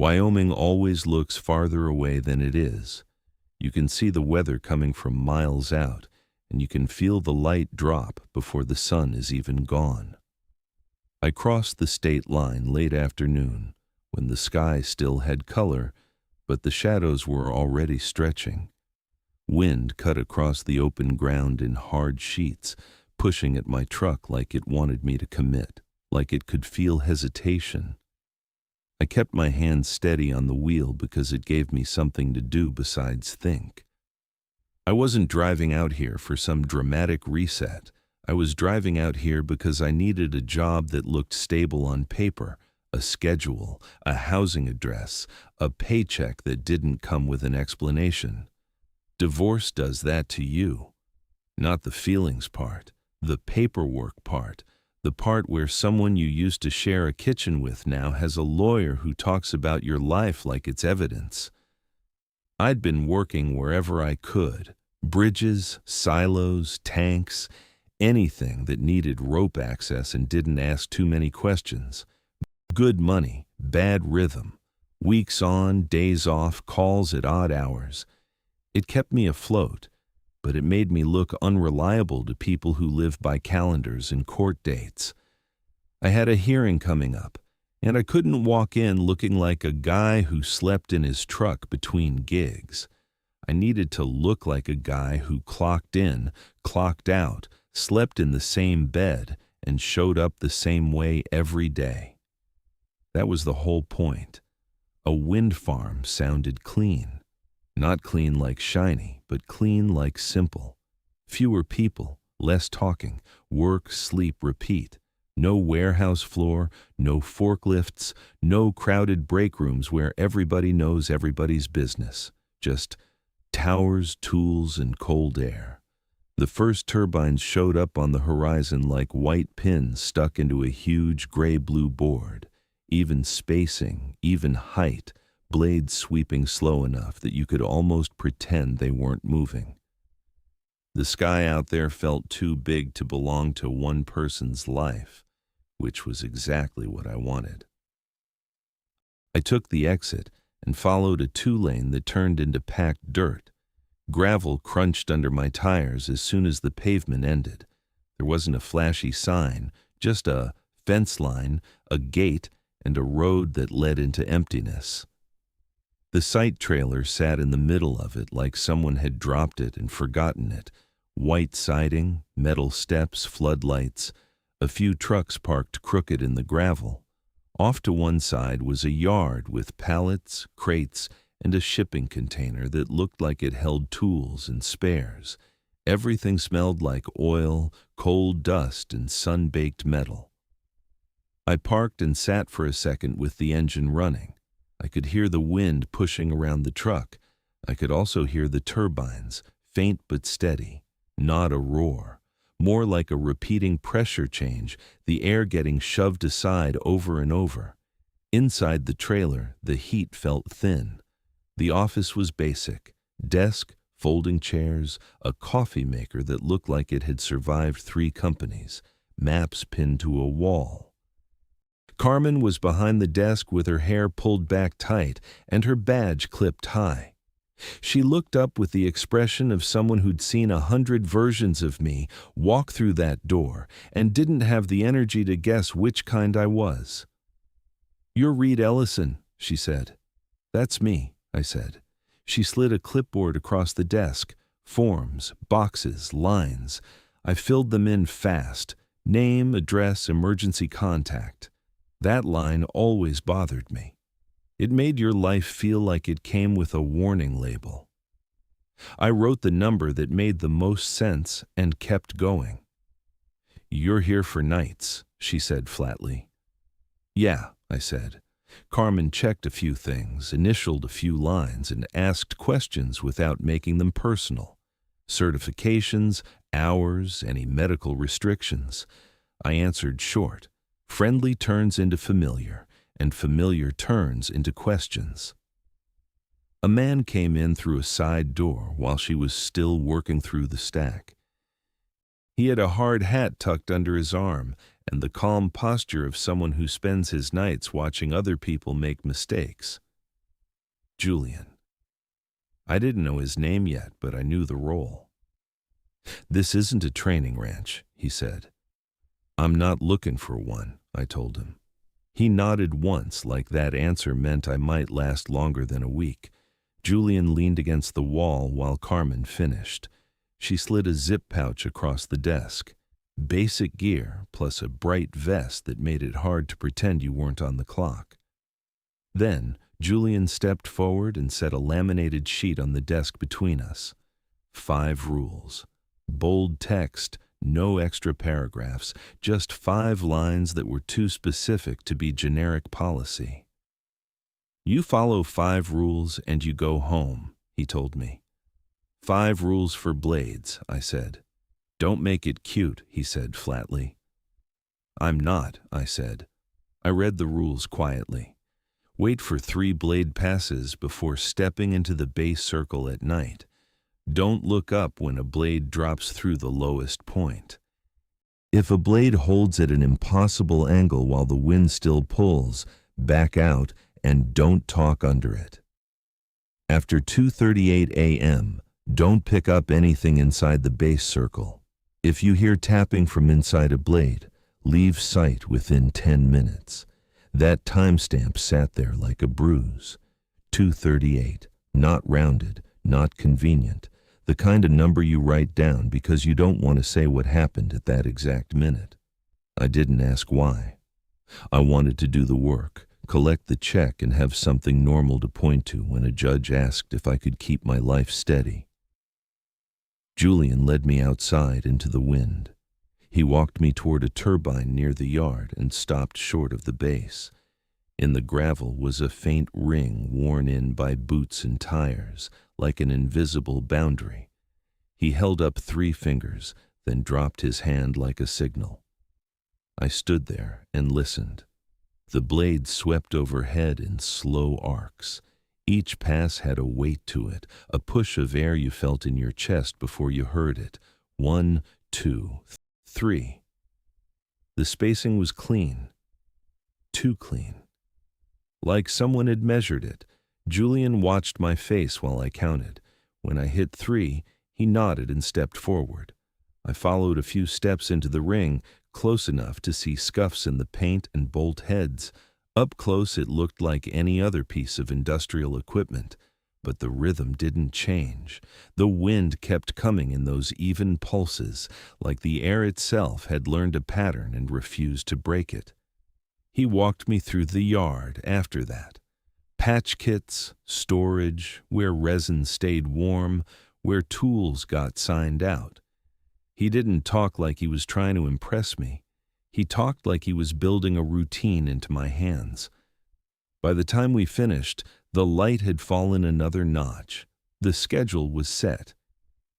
Wyoming always looks farther away than it is. You can see the weather coming from miles out, and you can feel the light drop before the sun is even gone. I crossed the state line late afternoon, when the sky still had color, but the shadows were already stretching. Wind cut across the open ground in hard sheets, pushing at my truck like it wanted me to commit, like it could feel hesitation. I kept my hand steady on the wheel because it gave me something to do besides think. I wasn't driving out here for some dramatic reset. I was driving out here because I needed a job that looked stable on paper, a schedule, a housing address, a paycheck that didn't come with an explanation. Divorce does that to you. Not the feelings part, the paperwork part, the part where someone you used to share a kitchen with now has a lawyer who talks about your life like it's evidence. I'd been working wherever I could, bridges, silos, tanks, anything that needed rope access and didn't ask too many questions. Good money, bad rhythm, weeks on, days off, calls at odd hours. It kept me afloat, but it made me look unreliable to people who live by calendars and court dates. I had a hearing coming up, and I couldn't walk in looking like a guy who slept in his truck between gigs. I needed to look like a guy who clocked in, clocked out, slept in the same bed, and showed up the same way every day. That was the whole point. A wind farm sounded clean. Not clean like shiny, but clean like simple. Fewer people, less talking, work, sleep, repeat. No warehouse floor, no forklifts, no crowded break rooms where everybody knows everybody's business. Just towers, tools, and cold air. The first turbines showed up on the horizon like white pins stuck into a huge gray-blue board. Even spacing, even height, blades sweeping slow enough that you could almost pretend they weren't moving. The sky out there felt too big to belong to one person's life, which was exactly what I wanted. I took the exit and followed a two-lane that turned into packed dirt. Gravel crunched under my tires as soon as the pavement ended. There wasn't a flashy sign, just a fence line, a gate, and a road that led into emptiness. The site trailer sat in the middle of it like someone had dropped it and forgotten it. White siding, metal steps, floodlights, a few trucks parked crooked in the gravel. Off to one side was a yard with pallets, crates, and a shipping container that looked like it held tools and spares. Everything smelled like oil, coal dust, and sun-baked metal. I parked and sat for a second with the engine running. I could hear the wind pushing around the truck. I could also hear the turbines, faint but steady, not a roar, more like a repeating pressure change, the air getting shoved aside over and over. Inside the trailer, the heat felt thin. The office was basic: desk, folding chairs, a coffee maker that looked like it had survived 3 companies, maps pinned to a wall. Carmen was behind the desk with her hair pulled back tight and her badge clipped high. She looked up with the expression of someone who'd seen 100 versions of me walk through that door and didn't have the energy to guess which kind I was. "You're Reed Ellison," she said. "That's me," I said. She slid a clipboard across the desk. Forms, boxes, lines. I filled them in fast. Name, address, emergency contact. That line always bothered me. It made your life feel like it came with a warning label. I wrote the number that made the most sense and kept going. "You're here for nights," she said flatly. "Yeah," I said. Carmen checked a few things, initialed a few lines, and asked questions without making them personal. Certifications, hours, any medical restrictions. I answered short. Friendly turns into familiar, and familiar turns into questions. A man came in through a side door while she was still working through the stack. He had a hard hat tucked under his arm and the calm posture of someone who spends his nights watching other people make mistakes. Julian. I didn't know his name yet, but I knew the role. This isn't a training ranch, he said. I'm not looking for one, I told him. He nodded once, like that answer meant I might last longer than a week. Julian leaned against the wall while Carmen finished. She slid a zip pouch across the desk. Basic gear, plus a bright vest that made it hard to pretend you weren't on the clock. Then, Julian stepped forward and set a laminated sheet on the desk between us. 5 rules. Bold text, no extra paragraphs, just 5 lines that were too specific to be generic policy. You follow 5 rules and you go home, he told me. 5 rules for blades, I said. Don't make it cute, he said flatly. I'm not, I said. I read the rules quietly. Wait for 3 blade passes before stepping into the base circle at night. Don't look up when a blade drops through the lowest point. If a blade holds at an impossible angle while the wind still pulls, back out and don't talk under it. After 2:38 a.m., don't pick up anything inside the base circle. If you hear tapping from inside a blade, leave sight within 10 minutes. That timestamp sat there like a bruise. 2:38, not rounded, not convenient, the kind of number you write down because you don't want to say what happened at that exact minute. I didn't ask why. I wanted to do the work, collect the check, and have something normal to point to when a judge asked if I could keep my life steady. Julian led me outside into the wind. He walked me toward a turbine near the yard and stopped short of the base. In the gravel was a faint ring worn in by boots and tires, like an invisible boundary. He held up 3 fingers, then dropped his hand like a signal. I stood there and listened. The blade swept overhead in slow arcs. Each pass had a weight to it, a push of air you felt in your chest before you heard it. 1, 2, 3. The spacing was clean. Too clean. Like someone had measured it. Julian watched my face while I counted. When I hit 3, he nodded and stepped forward. I followed a few steps into the ring, close enough to see scuffs in the paint and bolt heads. Up close it looked like any other piece of industrial equipment, but the rhythm didn't change. The wind kept coming in those even pulses, like the air itself had learned a pattern and refused to break it. He walked me through the yard after that. Patch kits, storage, where resin stayed warm, where tools got signed out. He didn't talk like he was trying to impress me. He talked like he was building a routine into my hands. By the time we finished, the light had fallen another notch. The schedule was set.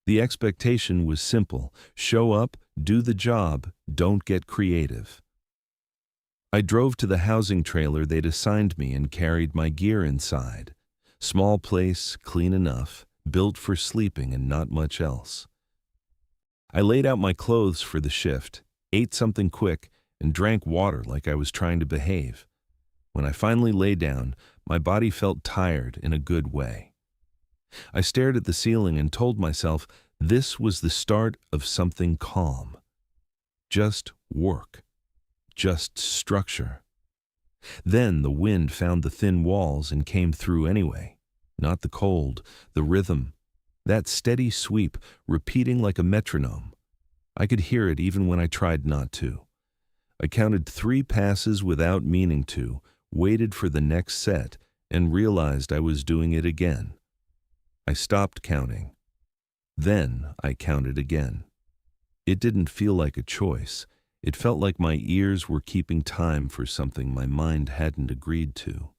The expectation was simple: show up, do the job, don't get creative. I drove to the housing trailer they'd assigned me and carried my gear inside. Small place, clean enough, built for sleeping and not much else. I laid out my clothes for the shift, ate something quick, and drank water like I was trying to behave. When I finally lay down, my body felt tired in a good way. I stared at the ceiling and told myself this was the start of something calm. Just work. Just structure. Then the wind found the thin walls and came through anyway. Not the cold, the rhythm. That steady sweep, repeating like a metronome. I could hear it even when I tried not to. I counted 3 passes without meaning to, waited for the next set, and realized I was doing it again. I stopped counting. Then I counted again. It didn't feel like a choice. It felt like my ears were keeping time for something my mind hadn't agreed to.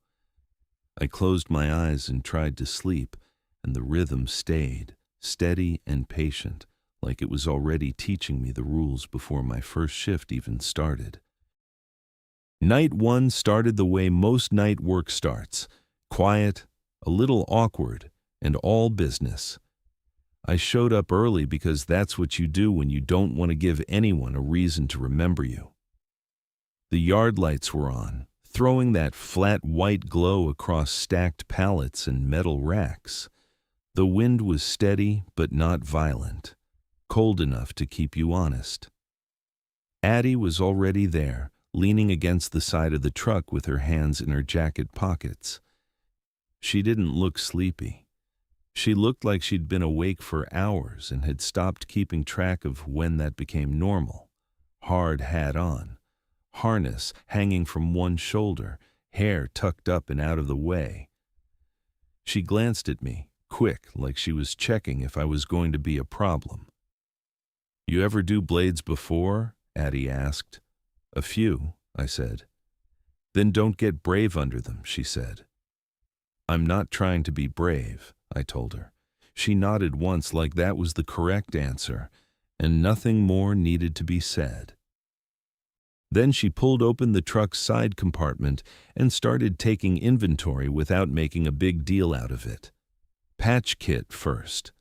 I closed my eyes and tried to sleep, and the rhythm stayed, steady and patient, like it was already teaching me the rules before my first shift even started. Night 1 started the way most night work starts: quiet, a little awkward, and all business. I showed up early because that's what you do when you don't want to give anyone a reason to remember you. The yard lights were on, throwing that flat white glow across stacked pallets and metal racks. The wind was steady but not violent, cold enough to keep you honest. Addie was already there, leaning against the side of the truck with her hands in her jacket pockets. She didn't look sleepy. She looked like she'd been awake for hours and had stopped keeping track of when that became normal. Hard hat on, harness hanging from one shoulder, hair tucked up and out of the way. She glanced at me, quick, like she was checking if I was going to be a problem. "You ever do blades before?" Addie asked. "A few," I said. "Then don't get brave under them," she said. "I'm not trying to be brave," I told her. She nodded once like that was the correct answer, and nothing more needed to be said. Then she pulled open the truck's side compartment and started taking inventory without making a big deal out of it. Patch kit first.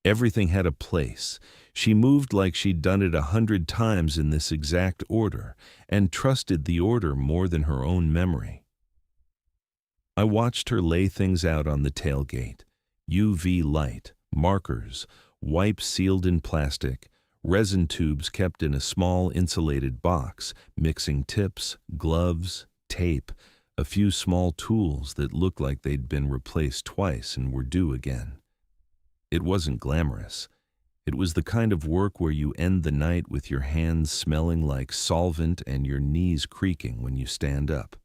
Everything had a place. She moved like she'd done it 100 times in this exact order, and trusted the order more than her own memory. I watched her lay things out on the tailgate. UV light, markers, wipes sealed in plastic, resin tubes kept in a small insulated box, mixing tips, gloves, tape, a few small tools that looked like they'd been replaced twice and were due again. It wasn't glamorous. It was the kind of work where you end the night with your hands smelling like solvent and your knees creaking when you stand up.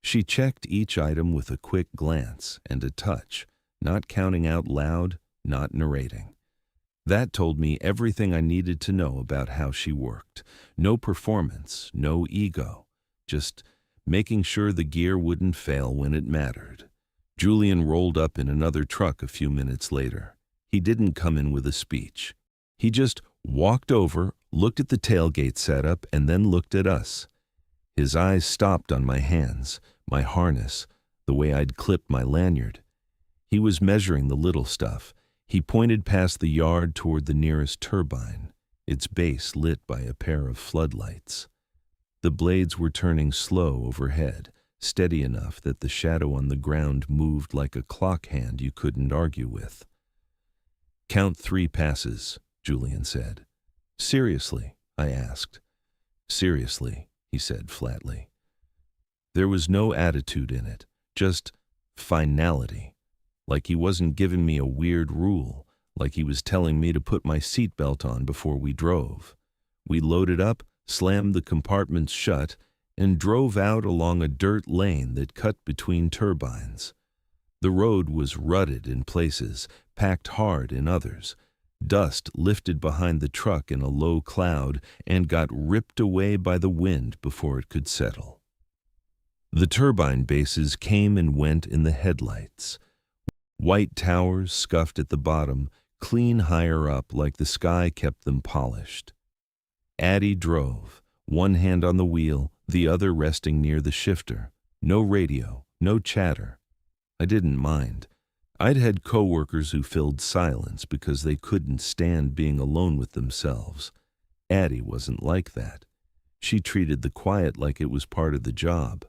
She checked each item with a quick glance and a touch, not counting out loud, not narrating. That told me everything I needed to know about how she worked. No performance, no ego, just making sure the gear wouldn't fail when it mattered. Julian rolled up in another truck a few minutes later. He didn't come in with a speech. He just walked over, looked at the tailgate setup, and then looked at us. His eyes stopped on my hands, my harness, the way I'd clipped my lanyard. He was measuring the little stuff. He pointed past the yard toward the nearest turbine, its base lit by a pair of floodlights. The blades were turning slow overhead, steady enough that the shadow on the ground moved like a clock hand you couldn't argue with. "Count 3 passes," Julian said. "Seriously?" I asked. "Seriously," he said flatly. There was no attitude in it, just finality, like he wasn't giving me a weird rule, like he was telling me to put my seatbelt on before we drove. We loaded up, slammed the compartments shut, and drove out along a dirt lane that cut between turbines. The road was rutted in places, packed hard in others. Dust lifted behind the truck in a low cloud and got ripped away by the wind before it could settle. The turbine bases came and went in the headlights. White towers scuffed at the bottom, clean higher up like the sky kept them polished. Addie drove, one hand on the wheel, the other resting near the shifter. No radio, no chatter. I didn't mind. I'd had coworkers who filled silence because they couldn't stand being alone with themselves. Addie wasn't like that. She treated the quiet like it was part of the job.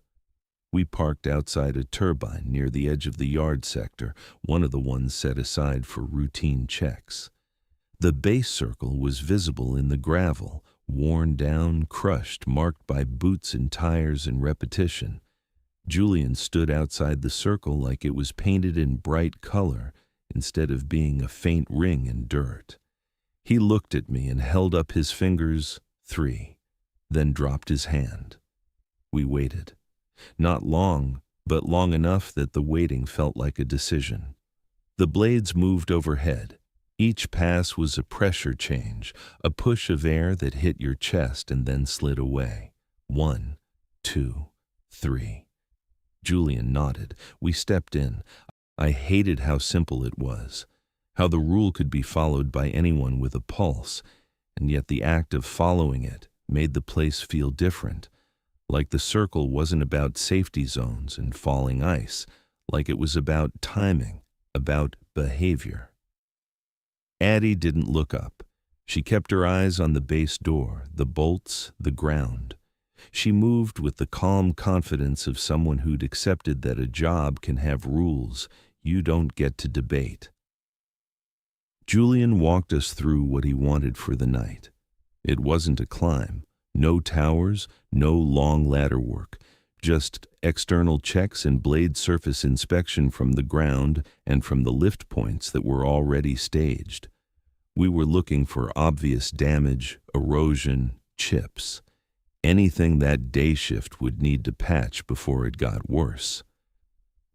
We parked outside a turbine near the edge of the yard sector, one of the ones set aside for routine checks. The base circle was visible in the gravel, worn down, crushed, marked by boots and tires and repetition. Julian stood outside the circle like it was painted in bright color instead of being a faint ring in dirt. He looked at me and held up his fingers, 3, then dropped his hand. We waited. Not long, but long enough that the waiting felt like a decision. The blades moved overhead. Each pass was a pressure change, a push of air that hit your chest and then slid away. 1, 2, 3. Julian nodded. We stepped in. I hated how simple it was, how the rule could be followed by anyone with a pulse, and yet the act of following it made the place feel different, like the circle wasn't about safety zones and falling ice, like it was about timing, about behavior. Addie didn't look up. She kept her eyes on the base door, the bolts, the ground. She moved with the calm confidence of someone who'd accepted that a job can have rules you don't get to debate. Julian walked us through what he wanted for the night. It wasn't a climb, no towers, no long ladder work, just external checks and blade surface inspection from the ground and from the lift points that were already staged. We were looking for obvious damage, erosion, chips, anything that day shift would need to patch before it got worse.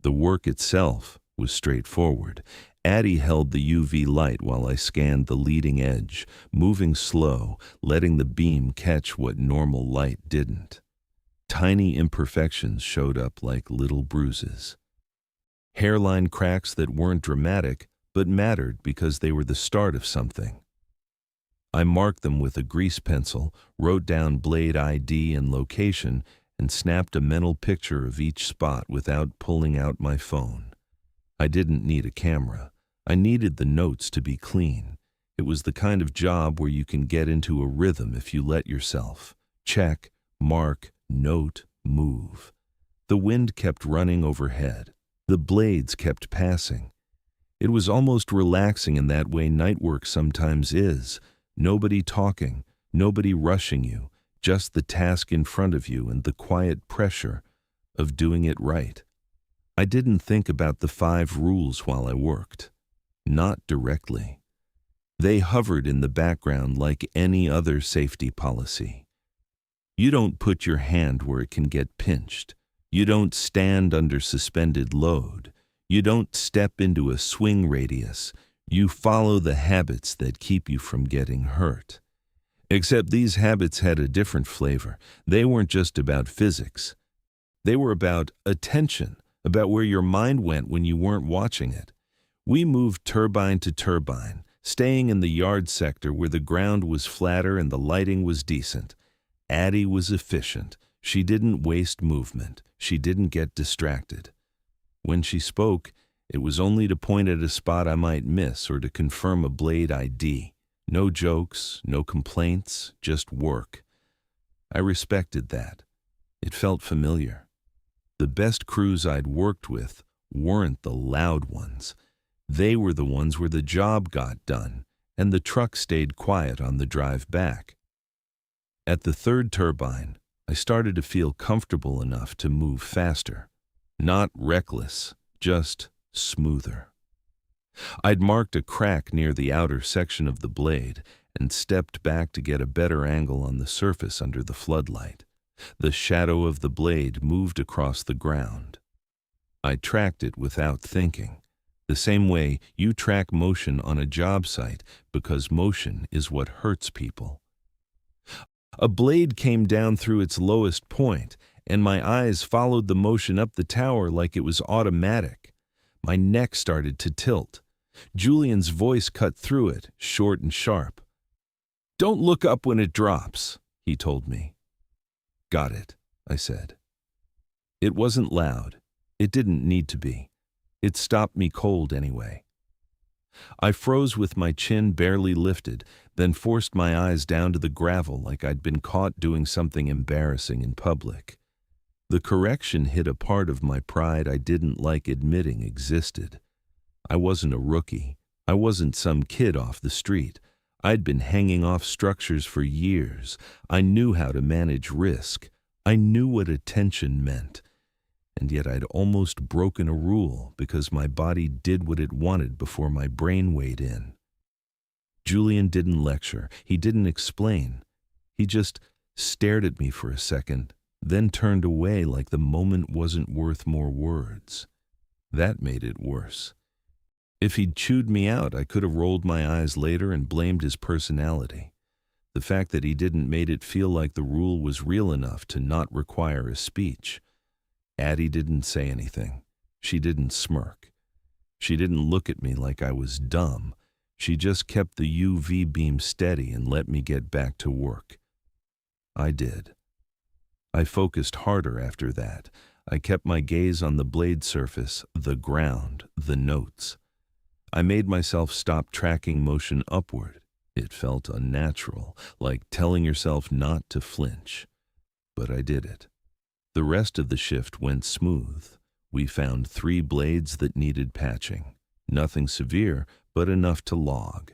The work itself was straightforward. Addie held the UV light while I scanned the leading edge, moving slow, letting the beam catch what normal light didn't. Tiny imperfections showed up like little bruises. Hairline cracks that weren't dramatic, but mattered because they were the start of something. I marked them with a grease pencil, wrote down blade ID and location, and snapped a mental picture of each spot without pulling out my phone. I didn't need a camera. I needed the notes to be clean. It was the kind of job where you can get into a rhythm if you let yourself. Check, mark, note, move. The wind kept running overhead. The blades kept passing. It was almost relaxing in that way night work sometimes is. Nobody talking, nobody rushing you, just the task in front of you and the quiet pressure of doing it right. I didn't think about the 5 rules while I worked. Not directly. They hovered in the background like any other safety policy. You don't put your hand where it can get pinched. You don't stand under suspended load. You don't step into a swing radius. You follow the habits that keep you from getting hurt. Except these habits had a different flavor. They weren't just about physics. They were about attention, about where your mind went when you weren't watching it. We moved turbine to turbine, staying in the yard sector where the ground was flatter and the lighting was decent. Addie was efficient. She didn't waste movement. She didn't get distracted. When she spoke, it was only to point at a spot I might miss or to confirm a blade ID. No jokes, no complaints, just work. I respected that. It felt familiar. The best crews I'd worked with weren't the loud ones. They were the ones where the job got done, and the truck stayed quiet on the drive back. At the 3rd turbine, I started to feel comfortable enough to move faster. Not reckless, just smoother. I'd marked a crack near the outer section of the blade and stepped back to get a better angle on the surface under the floodlight. The shadow of the blade moved across the ground. I tracked it without thinking. The same way you track motion on a job site because motion is what hurts people. A blade came down through its lowest point, and my eyes followed the motion up the tower like it was automatic. My neck started to tilt. Julian's voice cut through it, short and sharp. "Don't look up when it drops," he told me. "Got it," I said. It wasn't loud. It didn't need to be. It stopped me cold anyway. I froze with my chin barely lifted, then forced my eyes down to the gravel like I'd been caught doing something embarrassing in public. The correction hit a part of my pride I didn't like admitting existed. I wasn't a rookie. I wasn't some kid off the street. I'd been hanging off structures for years. I knew how to manage risk. I knew what attention meant. And yet I'd almost broken a rule because my body did what it wanted before my brain weighed in. Julian didn't lecture. He didn't explain. He just stared at me for a second, then turned away like the moment wasn't worth more words. That made it worse. If he'd chewed me out, I could have rolled my eyes later and blamed his personality. The fact that he didn't made it feel like the rule was real enough to not require a speech. Addie didn't say anything. She didn't smirk. She didn't look at me like I was dumb. She just kept the UV beam steady and let me get back to work. I did. I focused harder after that. I kept my gaze on the blade surface, the ground, the notes. I made myself stop tracking motion upward. It felt unnatural, like telling yourself not to flinch. but I did it. The rest of the shift went smooth. We found 3 blades that needed patching. Nothing severe, but enough to log.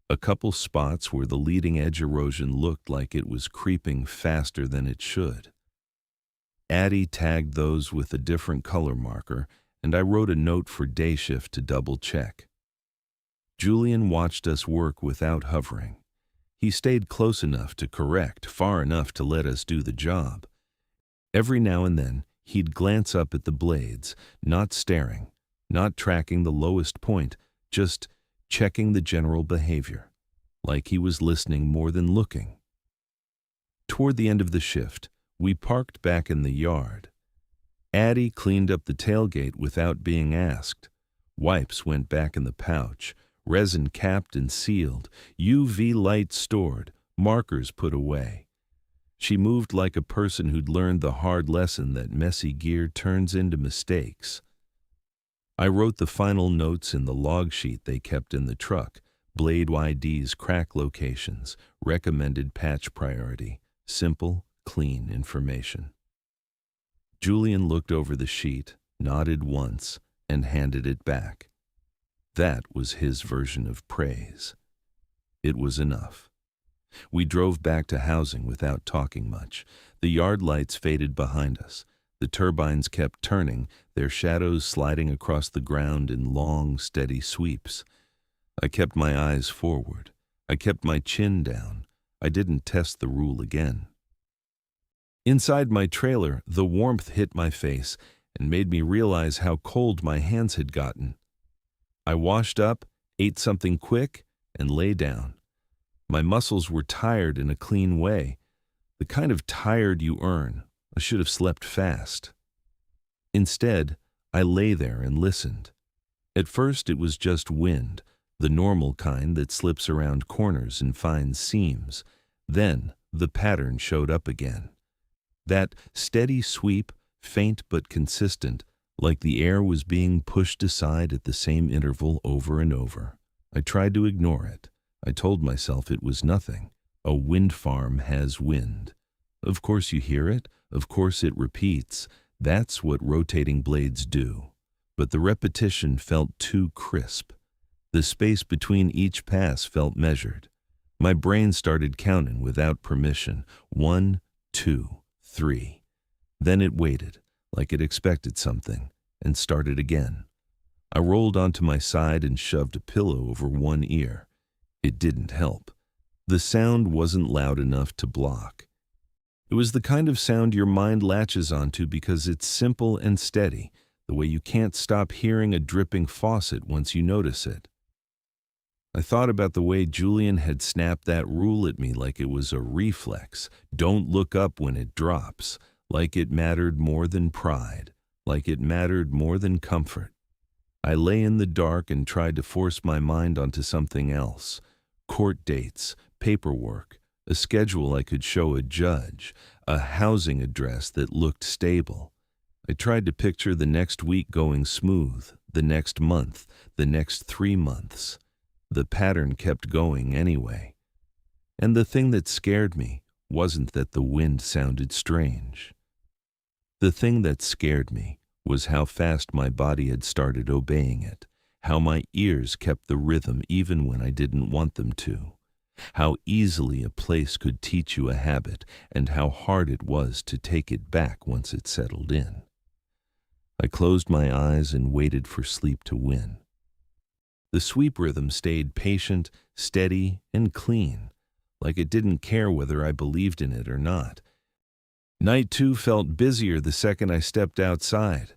A couple spots where the leading edge erosion looked like it was creeping faster than it should. Addie tagged those with a different color marker, and I wrote a note for day shift to double check. Julian watched us work without hovering. He stayed close enough to correct, far enough to let us do the job. Every now and then, he'd glance up at the blades, not staring, not tracking the lowest point, just checking the general behavior, like he was listening more than looking. Toward the end of the shift, we parked back in the yard. Addie cleaned up the tailgate without being asked. Wipes went back in the pouch, resin capped and sealed, UV light stored, markers put away. She moved like a person who'd learned the hard lesson that messy gear turns into mistakes. I wrote the final notes in the log sheet they kept in the truck, blade IDs, crack locations, recommended patch priority, simple, clean information. Julian looked over the sheet, nodded once, and handed it back. That was his version of praise. It was enough. We drove back to housing without talking much. The yard lights faded behind us. The turbines kept turning, their shadows sliding across the ground in long, steady sweeps. I kept my eyes forward. I kept my chin down. I didn't test the rule again. Inside my trailer, the warmth hit my face and made me realize how cold my hands had gotten. I washed up, ate something quick, and lay down. My muscles were tired in a clean way, the kind of tired you earn. I should have slept fast. Instead, I lay there and listened. At first it was just wind, the normal kind that slips around corners and finds seams. Then the pattern showed up again. That steady sweep, faint but consistent, like the air was being pushed aside at the same interval over and over. I tried to ignore it. I told myself it was nothing. A wind farm has wind. Of course you hear it. Of course it repeats. That's what rotating blades do. But the repetition felt too crisp. The space between each pass felt measured. My brain started counting without permission. 1, 2, 3. Then it waited, like it expected something, and started again. I rolled onto my side and shoved a pillow over one ear. It didn't help. The sound wasn't loud enough to block. It was the kind of sound your mind latches onto because it's simple and steady, the way you can't stop hearing a dripping faucet once you notice it. I thought about the way Julian had snapped that rule at me like it was a reflex. Don't look up when it drops, like it mattered more than pride, like it mattered more than comfort. I lay in the dark and tried to force my mind onto something else. Court dates, paperwork, a schedule I could show a judge, a housing address that looked stable. I tried to picture the next week going smooth, the next month, the next 3 months. The pattern kept going anyway. And the thing that scared me wasn't that the wind sounded strange. The thing that scared me was how fast my body had started obeying it, how my ears kept the rhythm even when I didn't want them to, how easily a place could teach you a habit, and how hard it was to take it back once it settled in. I closed my eyes and waited for sleep to win. The sweep rhythm stayed patient, steady, and clean, like it didn't care whether I believed in it or not. Night 2 felt busier the second I stepped outside.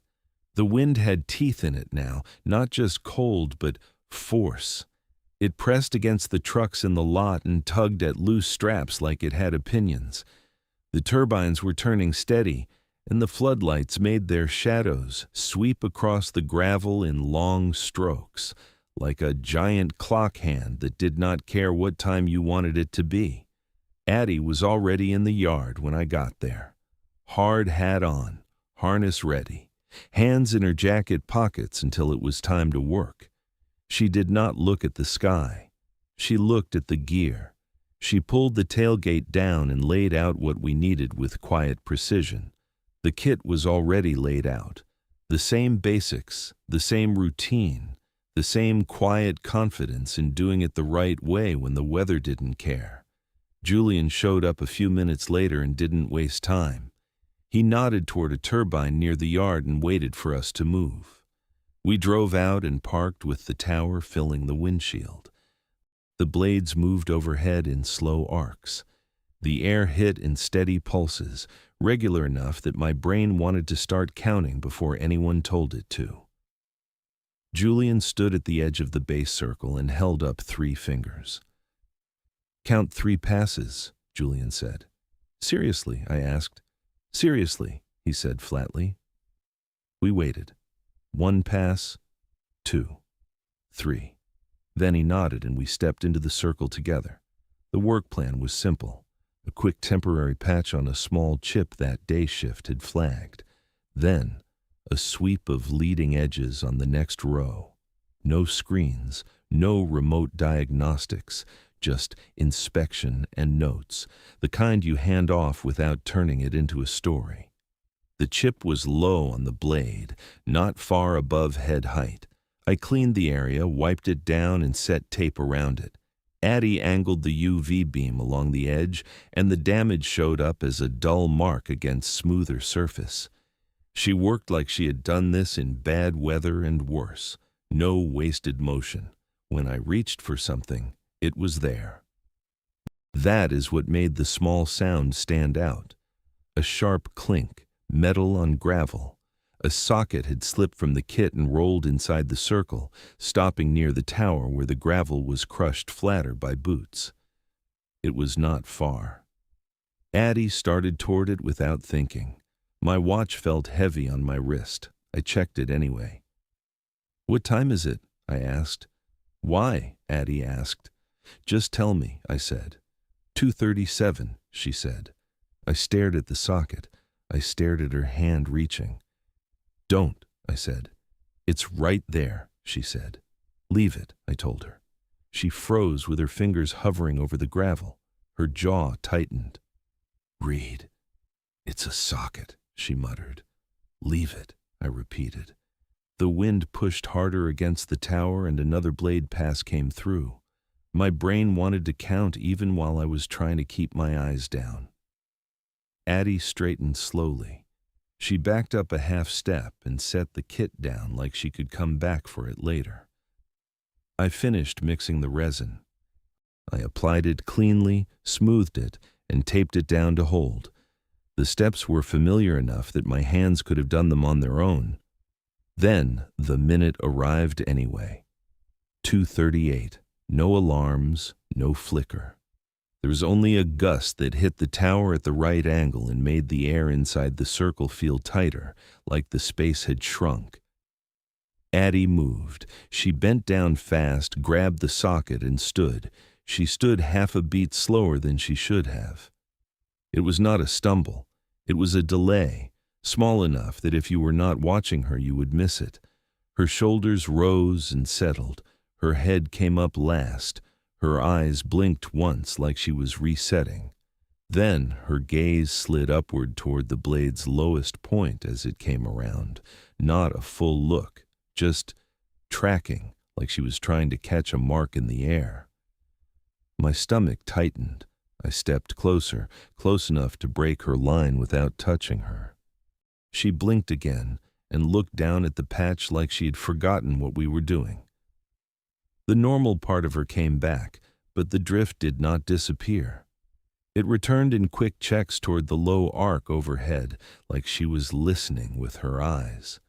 The wind had teeth in it now, not just cold, but force. It pressed against the trucks in the lot and tugged at loose straps like it had opinions. The turbines were turning steady, and the floodlights made their shadows sweep across the gravel in long strokes, like a giant clock hand that did not care what time you wanted it to be. Addie was already in the yard when I got there. Hard hat on, harness ready, hands in her jacket pockets until it was time to work. She did not look at the sky. She looked at the gear. She pulled the tailgate down and laid out what we needed with quiet precision. The kit was already laid out. The same basics, the same routine, the same quiet confidence in doing it the right way when the weather didn't care. Julian showed up a few minutes later and didn't waste time. He nodded toward a turbine near the yard and waited for us to move. We drove out and parked with the tower filling the windshield. The blades moved overhead in slow arcs. The air hit in steady pulses, regular enough that my brain wanted to start counting before anyone told it to. Julian stood at the edge of the base circle and held up 3 fingers. "Count 3 passes," Julian said. "Seriously?" I asked. "Seriously," he said flatly. We waited. 1 pass, 2, 3. Then he nodded and we stepped into the circle together. The work plan was simple. A quick temporary patch on a small chip that day shift had flagged. Then, a sweep of leading edges on the next row. No screens, no remote diagnostics, just inspection and notes, the kind you hand off without turning it into a story. The chip was low on the blade, not far above head height. I cleaned the area, wiped it down, and set tape around it. Addie angled the UV beam along the edge, and the damage showed up as a dull mark against smoother surface. She worked like she had done this in bad weather and worse. No wasted motion. When I reached for something, it was there. That is what made the small sound stand out. A sharp clink, metal on gravel. A socket had slipped from the kit and rolled inside the circle, stopping near the tower where the gravel was crushed flatter by boots. It was not far. Addie started toward it without thinking. My watch felt heavy on my wrist. I checked it anyway. "What time is it?" I asked. "Why?" Addie asked. "Just tell me," I said. 2:37, she said. I stared at the socket. I stared at her hand reaching. "Don't," I said. "It's right there," she said. "Leave it," I told her. She froze with her fingers hovering over the gravel. Her jaw tightened. "Reed, it's a socket," she muttered. "Leave it," I repeated. The wind pushed harder against the tower and another blade pass came through. My brain wanted to count even while I was trying to keep my eyes down. Addie straightened slowly. She backed up a half step and set the kit down like she could come back for it later. I finished mixing the resin. I applied it cleanly, smoothed it, and taped it down to hold. The steps were familiar enough that my hands could have done them on their own. Then the minute arrived anyway. 2:38. No alarms, no flicker. There was only a gust that hit the tower at the right angle and made the air inside the circle feel tighter, like the space had shrunk. Addie moved. She bent down fast, grabbed the socket, and stood. She stood half a beat slower than she should have. It was not a stumble. It was a delay, small enough that if you were not watching her, you would miss it. Her shoulders rose and settled. Her head came up last. Her eyes blinked once like she was resetting. Then her gaze slid upward toward the blade's lowest point as it came around. Not a full look, just tracking like she was trying to catch a mark in the air. My stomach tightened. I stepped closer, close enough to break her line without touching her. She blinked again and looked down at the patch like she had forgotten what we were doing. The normal part of her came back, but the drift did not disappear. It returned in quick checks toward the low arc overhead, like she was listening with her eyes.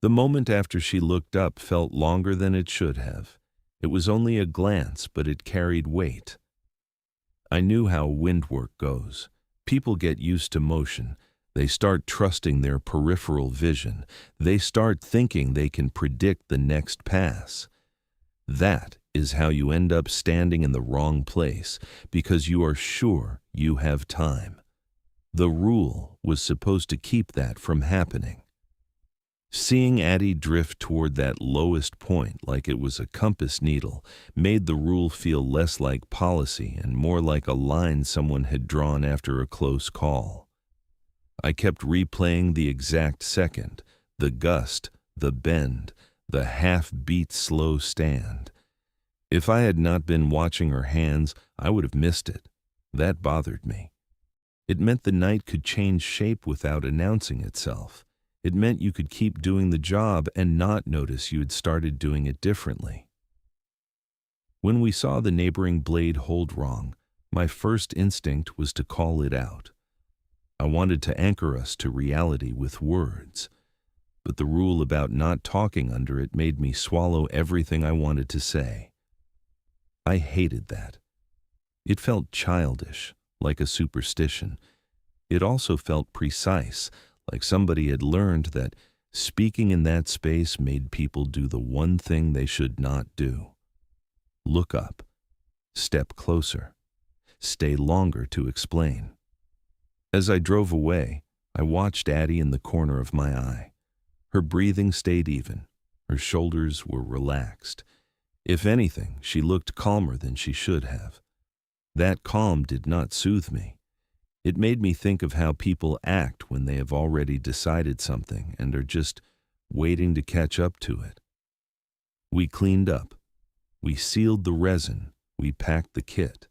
The moment after she looked up felt longer than it should have. It was only a glance, but it carried weight. I knew how wind work goes. People get used to motion. They start trusting their peripheral vision. They start thinking they can predict the next pass. That is how you end up standing in the wrong place, because you are sure you have time. The rule was supposed to keep that from happening. Seeing Addie drift toward that lowest point like it was a compass needle made the rule feel less like policy and more like a line someone had drawn after a close call. I kept replaying the exact second, the gust, the bend, the half-beat slow stand. If I had not been watching her hands, I would have missed it. That bothered me. It meant the night could change shape without announcing itself. It meant you could keep doing the job and not notice you had started doing it differently. When we saw the neighboring blade hold wrong, my first instinct was to call it out. I wanted to anchor us to reality with words, but the rule about not talking under it made me swallow everything I wanted to say. I hated that. It felt childish, like a superstition. It also felt precise, like somebody had learned that speaking in that space made people do the one thing they should not do. Look up, step closer, stay longer to explain. As I drove away, I watched Addie in the corner of my eye. Her breathing stayed even, her shoulders were relaxed. If anything, she looked calmer than she should have. That calm did not soothe me. It made me think of how people act when they have already decided something and are just waiting to catch up to it. We cleaned up. We sealed the resin. We packed the kit.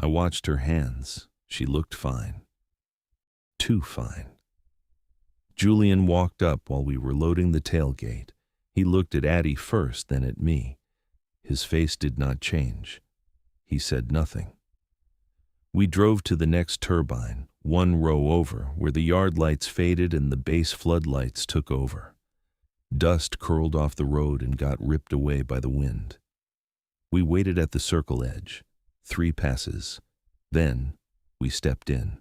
I watched her hands. She looked fine. Too fine. Julian walked up while we were loading the tailgate. He looked at Addie first, then at me. His face did not change. He said nothing. We drove to the next turbine, one row over, where the yard lights faded and the base floodlights took over. Dust curled off the road and got ripped away by the wind. We waited at the circle edge, 3 passes. Then we stepped in.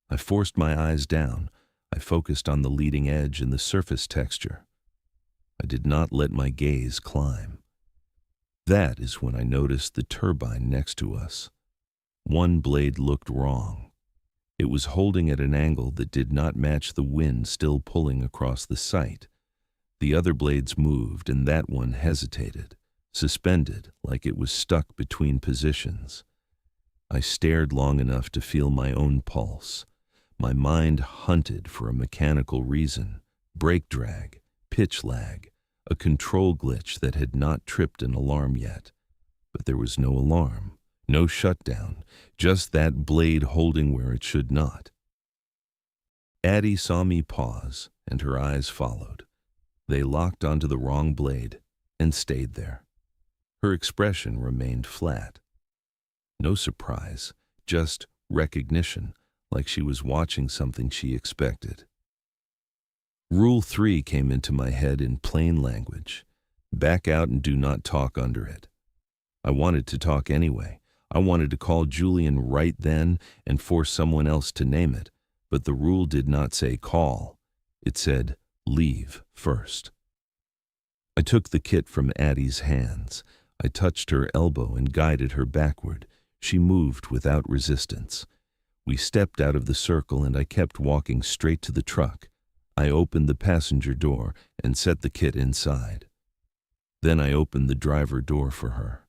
I forced my eyes down. I focused on the leading edge and the surface texture. I did not let my gaze climb. That is when I noticed the turbine next to us. One blade looked wrong. It was holding at an angle that did not match the wind still pulling across the site. The other blades moved, and that one hesitated, suspended like it was stuck between positions. I stared long enough to feel my own pulse. My mind hunted for a mechanical reason, brake drag, pitch lag, a control glitch that had not tripped an alarm yet. But there was no alarm, no shutdown, just that blade holding where it should not. Addie saw me pause, and her eyes followed. They locked onto the wrong blade and stayed there. Her expression remained flat. No surprise, just recognition, like she was watching something she expected. Rule 3 came into my head in plain language. Back out and do not talk under it. I wanted to talk anyway. I wanted to call Julian right then and force someone else to name it, but the rule did not say call. It said leave first. I took the kit from Addie's hands. I touched her elbow and guided her backward. She moved without resistance. We stepped out of the circle and I kept walking straight to the truck. I opened the passenger door and set the kit inside. Then I opened the driver door for her.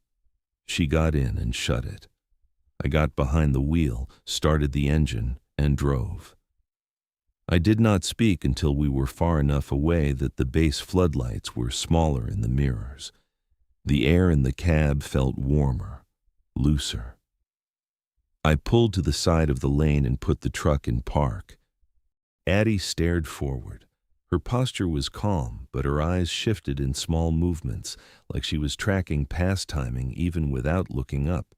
She got in and shut it. I got behind the wheel, started the engine, and drove. I did not speak until we were far enough away that the base floodlights were smaller in the mirrors. The air in the cab felt warmer, looser. I pulled to the side of the lane and put the truck in park. Addie stared forward. Her posture was calm, but her eyes shifted in small movements, like she was tracking past timing even without looking up.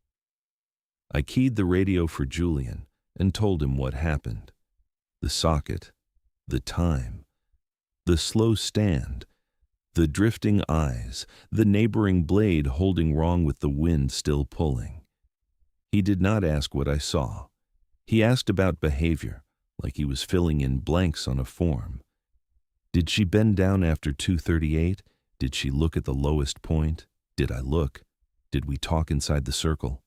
I keyed the radio for Julian and told him what happened. The socket, the time, the slow stand, the drifting eyes, the neighboring blade holding wrong with the wind still pulling. He did not ask what I saw. He asked about behavior, like he was filling in blanks on a form. Did she bend down after 2:38? Did she look at the lowest point? Did I look? Did we talk inside the circle?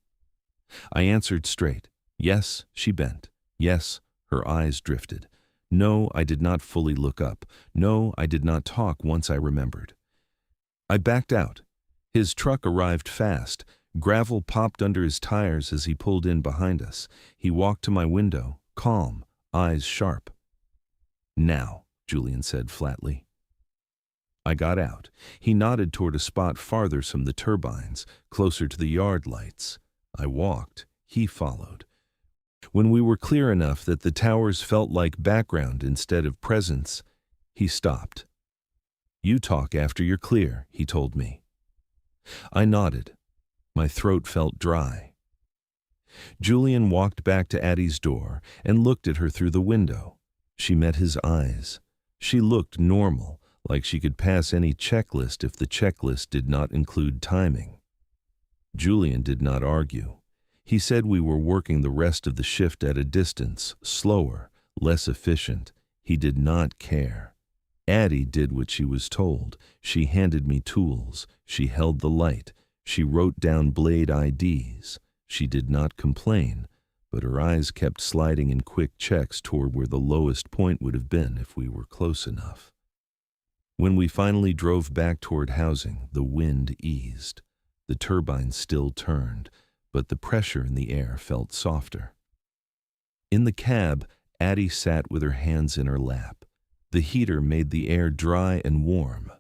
I answered straight. Yes, she bent. Yes, her eyes drifted. No, I did not fully look up. No, I did not talk once I remembered. I backed out. His truck arrived fast. Gravel popped under his tires as he pulled in behind us. He walked to my window, calm, eyes sharp. "Now," Julian said flatly. I got out. He nodded toward a spot farther from the turbines, closer to the yard lights. I walked. He followed. When we were clear enough that the towers felt like background instead of presence, he stopped. "You talk after you're clear," he told me. I nodded. My throat felt dry. Julian walked back to Addie's door and looked at her through the window. She met his eyes. She looked normal, like she could pass any checklist if the checklist did not include timing. Julian did not argue. He said we were working the rest of the shift at a distance, slower, less efficient. He did not care. Addie did what she was told. She handed me tools. She held the light. She wrote down blade IDs. She did not complain, but her eyes kept sliding in quick checks toward where the lowest point would have been if we were close enough. When we finally drove back toward housing, the wind eased. The turbine still turned, but the pressure in the air felt softer. In the cab, Addie sat with her hands in her lap. The heater made the air dry and warm.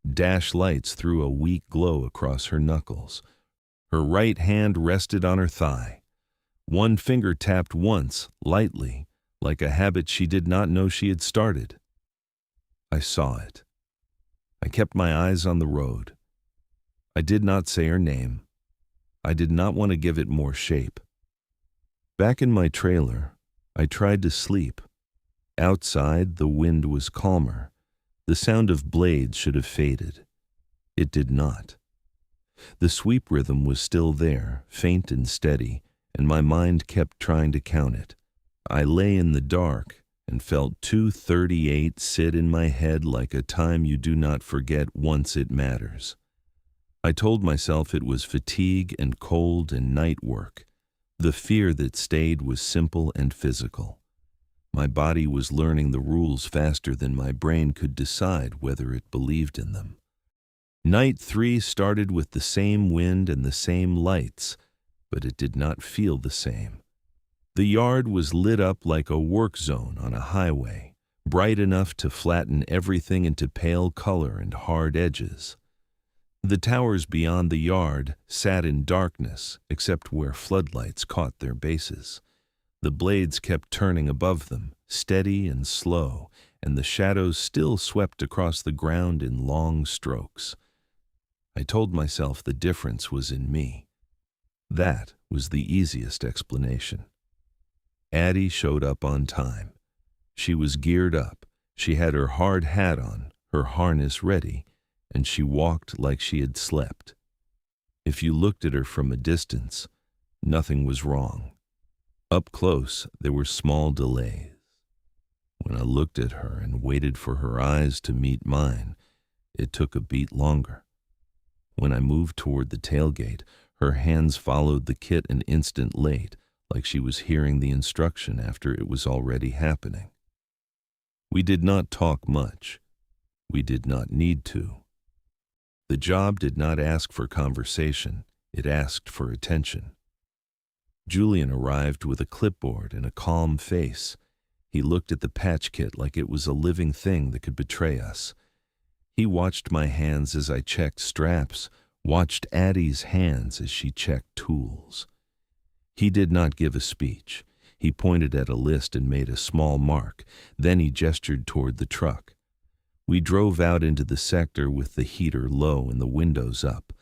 Dash lights threw a weak glow across her knuckles. Her right hand rested on her thigh. One finger tapped once, lightly, like a habit she did not know she had started. I saw it. I kept my eyes on the road. I did not say her name. I did not want to give it more shape. Back in my trailer, I tried to sleep. Outside, the wind was calmer. The sound of blades should have faded. It did not. The sweep rhythm was still there, faint and steady, and my mind kept trying to count it. I lay in the dark and felt 238 sit in my head like a time you do not forget once it matters. I told myself it was fatigue and cold and night work. The fear that stayed was simple and physical. My body was learning the rules faster than my brain could decide whether it believed in them. Night 3 started with the same wind and the same lights, but it did not feel the same. The yard was lit up like a work zone on a highway, bright enough to flatten everything into pale color and hard edges. The towers beyond the yard sat in darkness, except where floodlights caught their bases. The blades kept turning above them, steady and slow, and the shadows still swept across the ground in long strokes. I told myself the difference was in me. That was the easiest explanation. Addie showed up on time. She was geared up. She had her hard hat on, her harness ready, and she walked like she had slept. If you looked at her from a distance, nothing was wrong. Up close, there were small delays. When I looked at her and waited for her eyes to meet mine, it took a beat longer. When I moved toward the tailgate, her hands followed the kit an instant late, like she was hearing the instruction after it was already happening. We did not talk much. We did not need to. The job did not ask for conversation. It asked for attention. Julian arrived with a clipboard and a calm face. He looked at the patch kit like it was a living thing that could betray us. He watched my hands as I checked straps, watched Addie's hands as she checked tools. He did not give a speech. He pointed at a list and made a small mark. Then he gestured toward the truck. We drove out into the sector with the heater low and the windows up.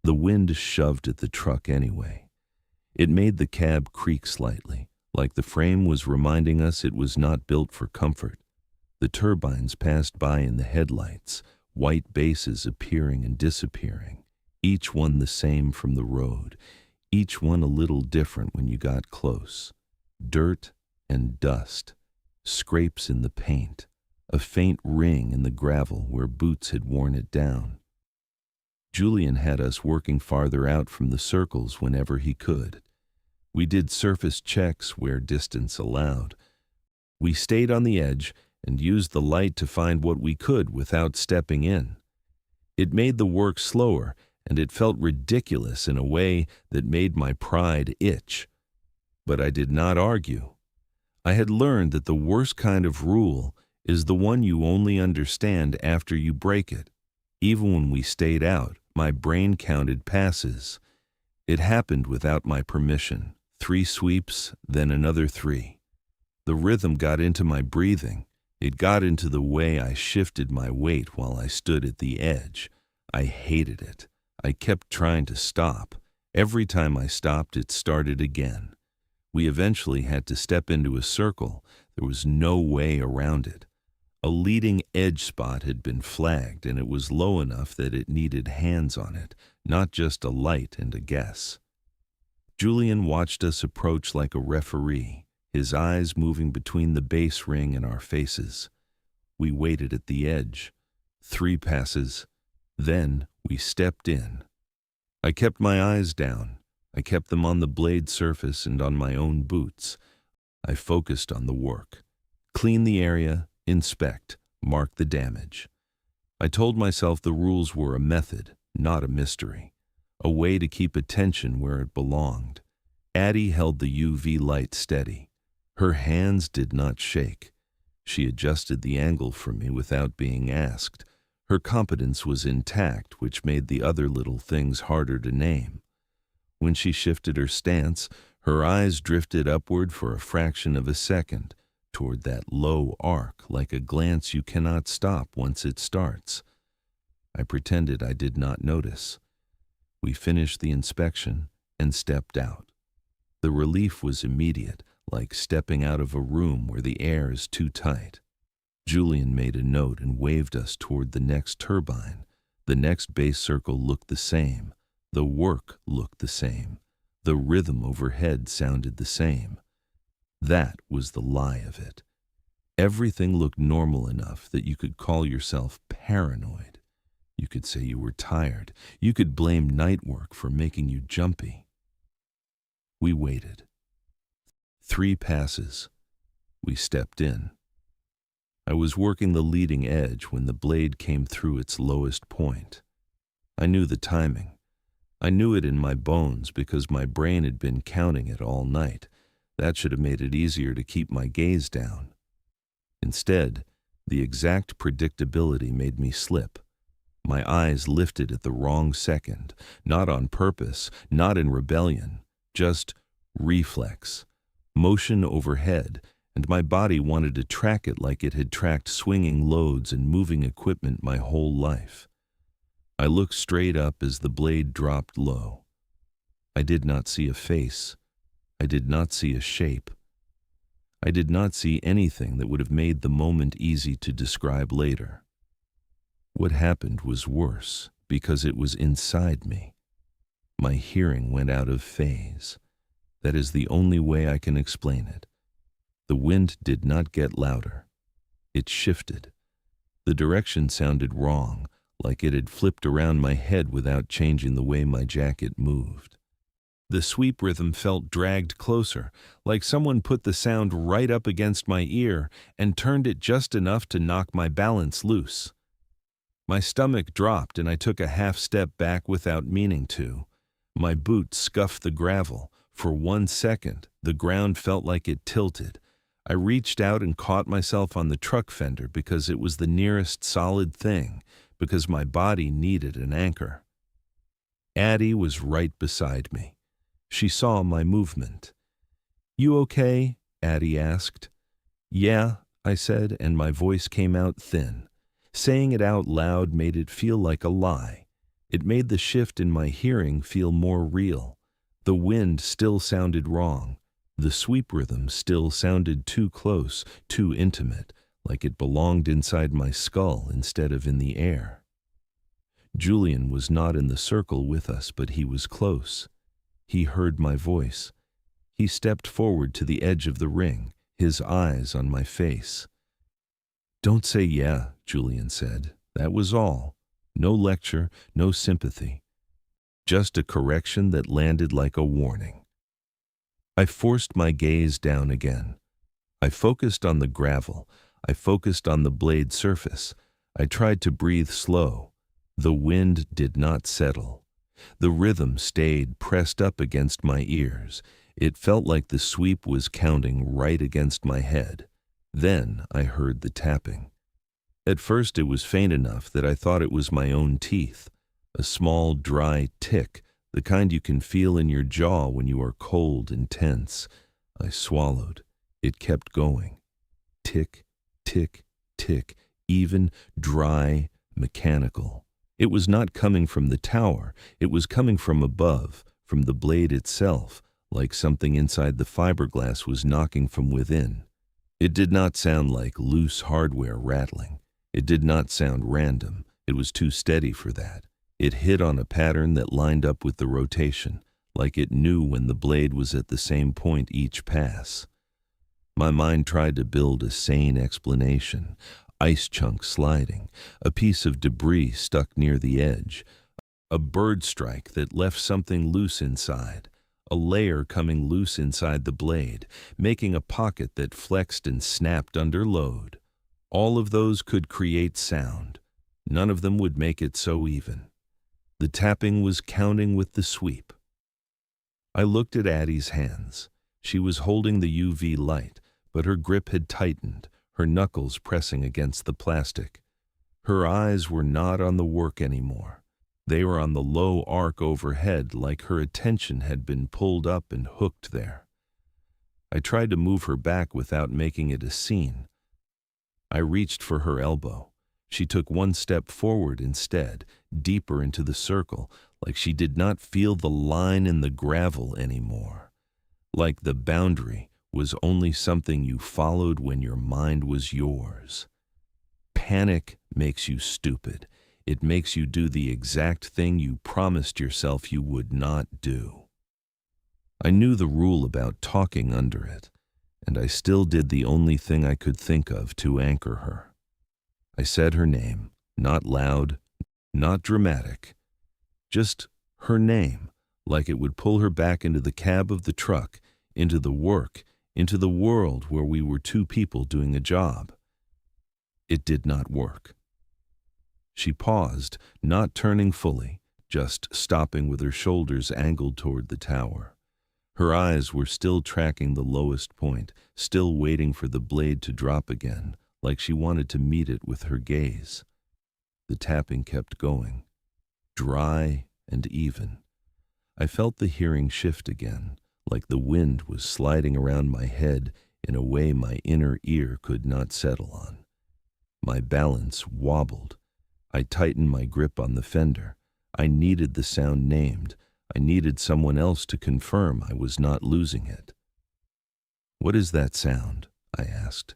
The wind shoved at the truck anyway. It made the cab creak slightly, like the frame was reminding us it was not built for comfort. The turbines passed by in the headlights, white bases appearing and disappearing, each one the same from the road, each one a little different when you got close. Dirt and dust, scrapes in the paint, a faint ring in the gravel where boots had worn it down. Julian had us working farther out from the circles whenever he could. We did surface checks where distance allowed, We stayed on the edge and used the light to find what we could without stepping in. It made the work slower, and it felt ridiculous in a way that made my pride itch. But I did not argue. I had learned that the worst kind of rule is the one you only understand after you break it. Even when we stayed out, my brain counted passes. It happened without my permission. 3 sweeps, then another 3. The rhythm got into my breathing. It got into the way I shifted my weight while I stood at the edge. I hated it. I kept trying to stop. Every time I stopped, it started again. We eventually had to step into a circle. There was no way around it. A leading edge spot had been flagged, and it was low enough that it needed hands on it, not just a light and a guess. Julian watched us approach like a referee, his eyes moving between the base ring and our faces. We waited at the edge. 3 passes. Then we stepped in. I kept my eyes down. I kept them on the blade surface and on my own boots. I focused on the work. Clean the area, inspect, mark the damage. I told myself the rules were a method, not a mystery, a way to keep attention where it belonged. Addie held the UV light steady. Her hands did not shake. She adjusted the angle for me without being asked. Her competence was intact, which made the other little things harder to name. When she shifted her stance, her eyes drifted upward for a fraction of a second, toward that low arc, like a glance you cannot stop once it starts. I pretended I did not notice. We finished the inspection and stepped out. The relief was immediate, like stepping out of a room where the air is too tight. Julian made a note and waved us toward the next turbine. The next base circle looked the same. The work looked the same. The rhythm overhead sounded the same. That was the lie of it. Everything looked normal enough that you could call yourself paranoid. You could say you were tired. You could blame night work for making you jumpy. We waited. 3 passes. We stepped in. I was working the leading edge when the blade came through its lowest point. I knew the timing. I knew it in my bones because my brain had been counting it all night. That should have made it easier to keep my gaze down. Instead, the exact predictability made me slip. My eyes lifted at the wrong second, not on purpose, not in rebellion, just reflex. Motion overhead, and my body wanted to track it like it had tracked swinging loads and moving equipment my whole life. I looked straight up as the blade dropped low. I did not see a face. I did not see a shape. I did not see anything that would have made the moment easy to describe later. What happened was worse because it was inside me. My hearing went out of phase. That is the only way I can explain it. The wind did not get louder. It shifted. The direction sounded wrong, like it had flipped around my head without changing the way my jacket moved. The sweep rhythm felt dragged closer, like someone put the sound right up against my ear and turned it just enough to knock my balance loose. My stomach dropped and I took a half step back without meaning to. My boot scuffed the gravel. For 1 second, the ground felt like it tilted. I reached out and caught myself on the truck fender because it was the nearest solid thing, because my body needed an anchor. Addie was right beside me. She saw my movement. "You okay?" Addie asked. "Yeah," I said, and my voice came out thin. Saying it out loud made it feel like a lie. It made the shift in my hearing feel more real. The wind still sounded wrong. The sweep rhythm still sounded too close, too intimate, like it belonged inside my skull instead of in the air. Julian was not in the circle with us, but he was close. He heard my voice. He stepped forward to the edge of the ring, his eyes on my face. "Don't say yeah," Julian said. That was all. No lecture, no sympathy. Just a correction that landed like a warning. I forced my gaze down again. I focused on the gravel. I focused on the blade surface. I tried to breathe slow. The wind did not settle. The rhythm stayed pressed up against my ears. It felt like the sweep was counting right against my head. Then I heard the tapping. At first it was faint enough that I thought it was my own teeth. A small, dry tick, the kind you can feel in your jaw when you are cold and tense. I swallowed. It kept going. Tick, tick, tick, even, dry, mechanical. It was not coming from the tower. It was coming from above, from the blade itself, like something inside the fiberglass was knocking from within. It did not sound like loose hardware rattling. It did not sound random. It was too steady for that. It hit on a pattern that lined up with the rotation, like it knew when the blade was at the same point each pass. My mind tried to build a sane explanation. Ice chunks sliding, a piece of debris stuck near the edge, a bird strike that left something loose inside, a layer coming loose inside the blade, making a pocket that flexed and snapped under load. All of those could create sound. None of them would make it so even. The tapping was counting with the sweep. I looked at Addie's hands. She was holding the UV light, but her grip had tightened, her knuckles pressing against the plastic. Her eyes were not on the work anymore. They were on the low arc overhead, like her attention had been pulled up and hooked there. I tried to move her back without making it a scene. I reached for her elbow. She took one step forward instead, deeper into the circle, like she did not feel the line in the gravel anymore. Like the boundary was only something you followed when your mind was yours. Panic makes you stupid. It makes you do the exact thing you promised yourself you would not do. I knew the rule about talking under it, and I still did the only thing I could think of to anchor her. I said her name, not loud, not dramatic, just her name, like it would pull her back into the cab of the truck, into the work, into the world where we were two people doing a job. It did not work. She paused, not turning fully, just stopping with her shoulders angled toward the tower. Her eyes were still tracking the lowest point, still waiting for the blade to drop again, like she wanted to meet it with her gaze. The tapping kept going, dry and even. I felt the hearing shift again, like the wind was sliding around my head in a way my inner ear could not settle on. My balance wobbled. I tightened my grip on the fender. I needed the sound named. I needed someone else to confirm I was not losing it. "What is that sound?" I asked.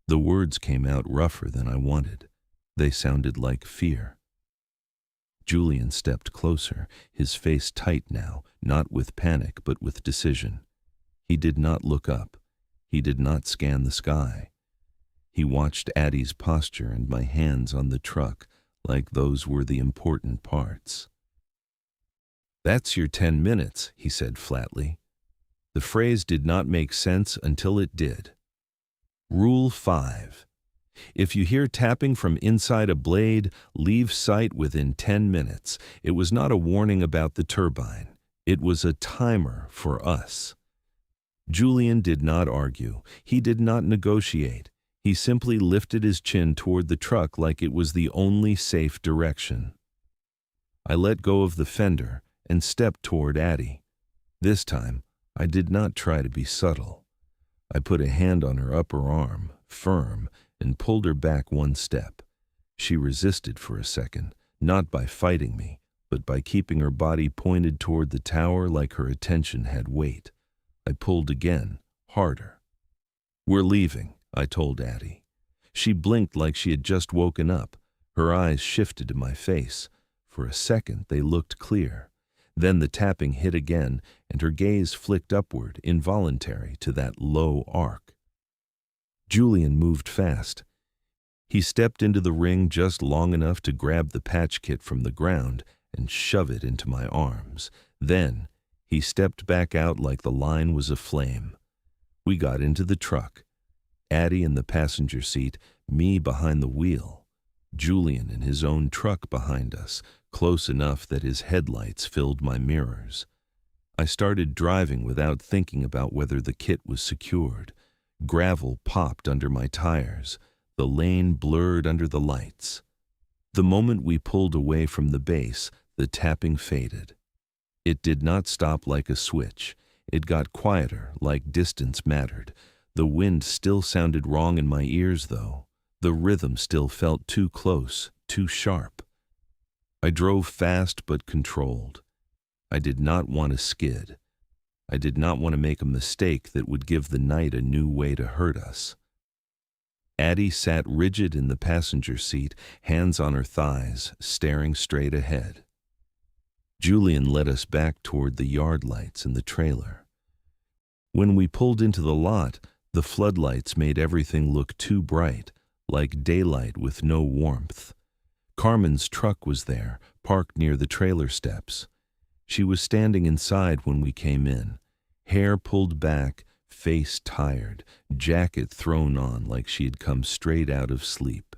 The words came out rougher than I wanted. They sounded like fear. Julian stepped closer, his face tight now, not with panic but with decision. He did not look up. He did not scan the sky. He watched Addie's posture and my hands on the truck, like those were the important parts. "That's your 10 minutes, he said flatly. The phrase did not make sense until it did. Rule 5. If you hear tapping from inside a blade, leave sight within 10 minutes. It was not a warning about the turbine. It was a timer for us. Julian did not argue. He did not negotiate. He simply lifted his chin toward the truck like it was the only safe direction. I let go of the fender and stepped toward Addie. This time, I did not try to be subtle. I put a hand on her upper arm, firm, and pulled her back one step. She resisted for a second, not by fighting me, but by keeping her body pointed toward the tower like her attention had weight. I pulled again, harder. "We're leaving," I told Addie. She blinked like she had just woken up. Her eyes shifted to my face. For a second, they looked clear. Then the tapping hit again, and her gaze flicked upward, involuntary, to that low arc. Julian moved fast. He stepped into the ring just long enough to grab the patch kit from the ground and shove it into my arms. Then, he stepped back out like the line was aflame. We got into the truck. Addie in the passenger seat, me behind the wheel. Julian in his own truck behind us, close enough that his headlights filled my mirrors. I started driving without thinking about whether the kit was secured. Gravel popped under my tires. The lane blurred under the lights. The moment we pulled away from the base, the tapping faded. It did not stop like a switch. It got quieter, like distance mattered. The wind still sounded wrong in my ears, though. The rhythm still felt too close, too sharp. I drove fast but controlled. I did not want to skid. I did not want to make a mistake that would give the night a new way to hurt us. Addie sat rigid in the passenger seat, hands on her thighs, staring straight ahead. Julian led us back toward the yard lights in the trailer. When we pulled into the lot, the floodlights made everything look too bright, like daylight with no warmth. Carmen's truck was there, parked near the trailer steps. She was standing inside when we came in, hair pulled back, face tired, jacket thrown on like she had come straight out of sleep.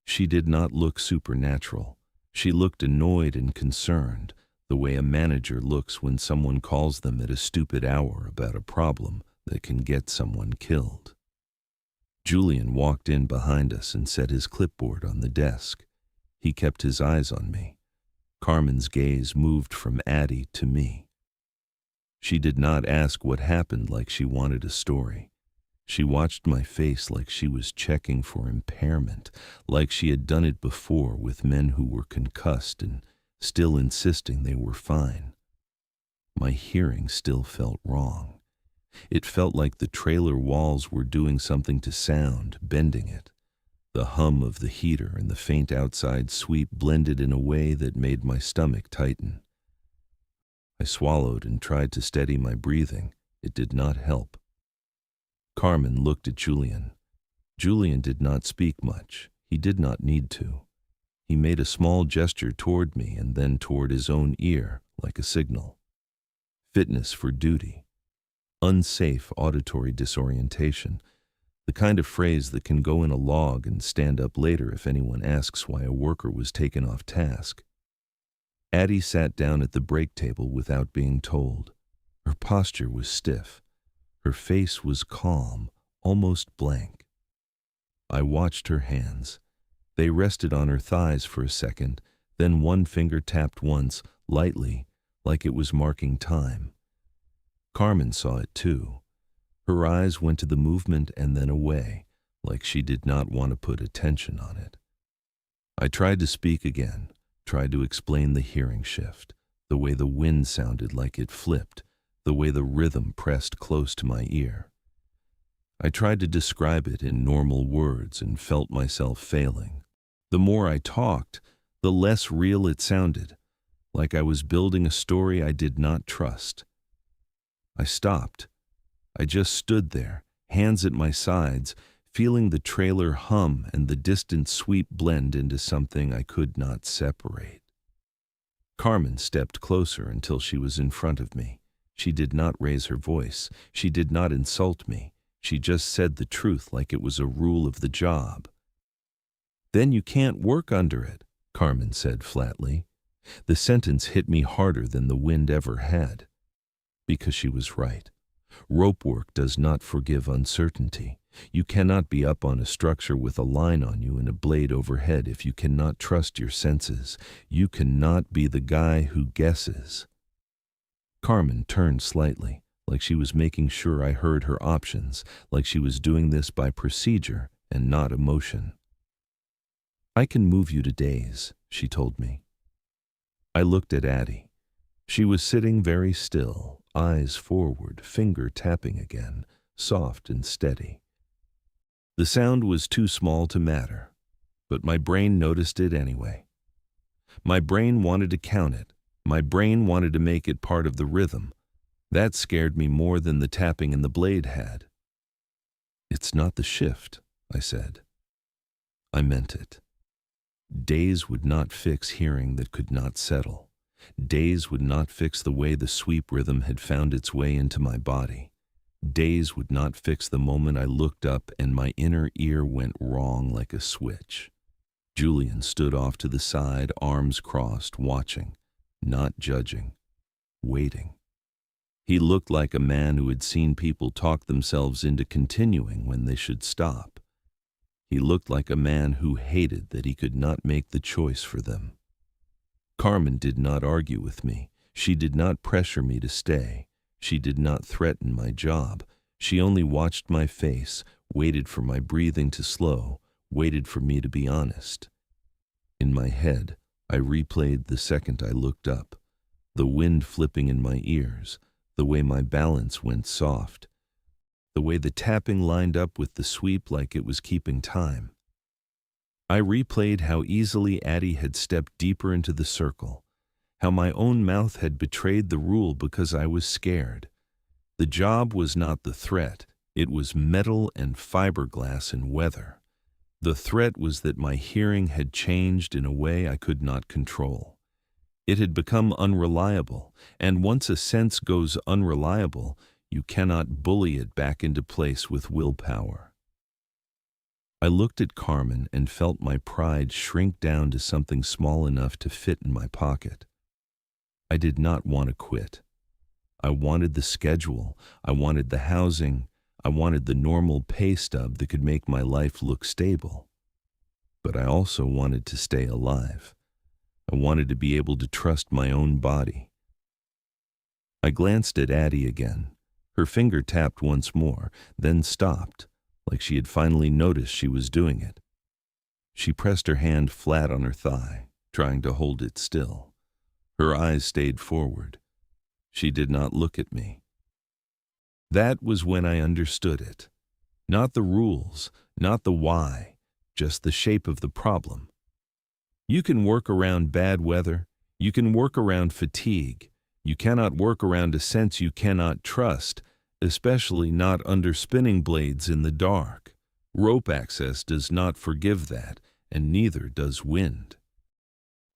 She did not look supernatural. She looked annoyed and concerned, the way a manager looks when someone calls them at a stupid hour about a problem that can get someone killed. Julian walked in behind us and set his clipboard on the desk. He kept his eyes on me. Carmen's gaze moved from Addie to me. She did not ask what happened like she wanted a story. She watched my face like she was checking for impairment, like she had done it before with men who were concussed and still insisting they were fine. My hearing still felt wrong. It felt like the trailer walls were doing something to sound, bending it. The hum of the heater and the faint outside sweep blended in a way that made my stomach tighten. I swallowed and tried to steady my breathing. It did not help. Carmen looked at Julian. Julian did not speak much. He did not need to. He made a small gesture toward me and then toward his own ear, like a signal. Fitness for duty. Unsafe auditory disorientation. The kind of phrase that can go in a log and stand up later if anyone asks why a worker was taken off task. Addie sat down at the break table without being told. Her posture was stiff. Her face was calm, almost blank. I watched her hands. They rested on her thighs for a second, then one finger tapped once, lightly, like it was marking time. Carmen saw it too. Her eyes went to the movement and then away, like she did not want to put attention on it. I tried to speak again, tried to explain the hearing shift, the way the wind sounded like it flipped, the way the rhythm pressed close to my ear. I tried to describe it in normal words and felt myself failing. The more I talked, the less real it sounded, like I was building a story I did not trust. I stopped. I just stood there, hands at my sides, feeling the trailer hum and the distant sweep blend into something I could not separate. Carmen stepped closer until she was in front of me. She did not raise her voice. She did not insult me. She just said the truth like it was a rule of the job. "Then you can't work under it," Carmen said flatly. The sentence hit me harder than the wind ever had. Because she was right. Rope work does not forgive uncertainty. You cannot be up on a structure with a line on you and a blade overhead if you cannot trust your senses. You cannot be the guy who guesses. Carmen turned slightly, like she was making sure I heard her options, like she was doing this by procedure and not emotion. "I can move you to days," she told me. I looked at Addie. She was sitting very still, eyes forward, finger tapping again, soft and steady. The sound was too small to matter, but my brain noticed it anyway. My brain wanted to count it. My brain wanted to make it part of the rhythm. That scared me more than the tapping in the blade had. "It's not the shift," I said. I meant it. Days would not fix hearing that could not settle. Days would not fix the way the sweep rhythm had found its way into my body. Days would not fix the moment I looked up and my inner ear went wrong like a switch. Julian stood off to the side, arms crossed, watching, not judging, waiting. He looked like a man who had seen people talk themselves into continuing when they should stop. He looked like a man who hated that he could not make the choice for them. Carmen did not argue with me. She did not pressure me to stay. She did not threaten my job. She only watched my face, waited for my breathing to slow, waited for me to be honest. In my head, I replayed the second I looked up, the wind flipping in my ears, the way my balance went soft, the way the tapping lined up with the sweep like it was keeping time. I replayed how easily Addie had stepped deeper into the circle, how my own mouth had betrayed the rule because I was scared. The job was not the threat, it was metal and fiberglass and weather. The threat was that my hearing had changed in a way I could not control. It had become unreliable, and once a sense goes unreliable, you cannot bully it back into place with willpower. I looked at Carmen and felt my pride shrink down to something small enough to fit in my pocket. I did not want to quit. I wanted the schedule, I wanted the housing, I wanted the normal pay stub that could make my life look stable. But I also wanted to stay alive. I wanted to be able to trust my own body. I glanced at Addie again. Her finger tapped once more, then stopped, like she had finally noticed she was doing it. She pressed her hand flat on her thigh, trying to hold it still. Her eyes stayed forward. She did not look at me. That was when I understood it. Not the rules, not the why, just the shape of the problem. You can work around bad weather. You can work around fatigue. You cannot work around a sense you cannot trust, especially not under spinning blades in the dark. Rope access does not forgive that, and neither does wind.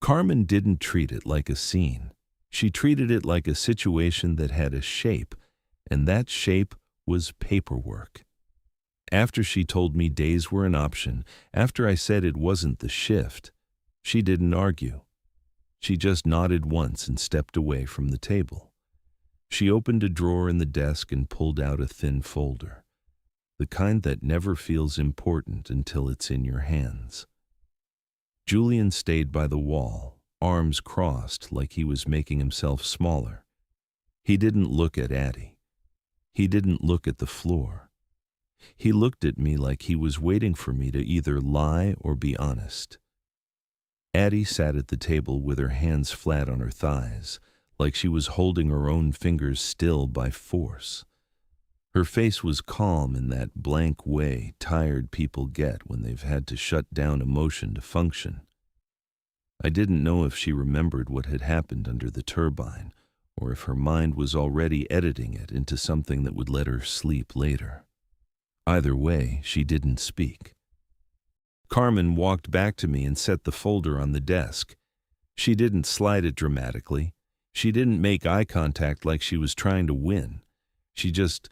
Carmen didn't treat it like a scene. She treated it like a situation that had a shape, and that shape was paperwork. After she told me days were an option, after I said it wasn't the shift, she didn't argue. She just nodded once and stepped away from the table. She opened a drawer in the desk and pulled out a thin folder, the kind that never feels important until it's in your hands. Julian stayed by the wall, arms crossed like he was making himself smaller. He didn't look at Addie. He didn't look at the floor. He looked at me like he was waiting for me to either lie or be honest. Addie sat at the table with her hands flat on her thighs, like she was holding her own fingers still by force. Her face was calm in that blank way tired people get when they've had to shut down emotion to function. I didn't know if she remembered what had happened under the turbine, or if her mind was already editing it into something that would let her sleep later. Either way, she didn't speak. Carmen walked back to me and set the folder on the desk. She didn't slide it dramatically. She didn't make eye contact like she was trying to win. She just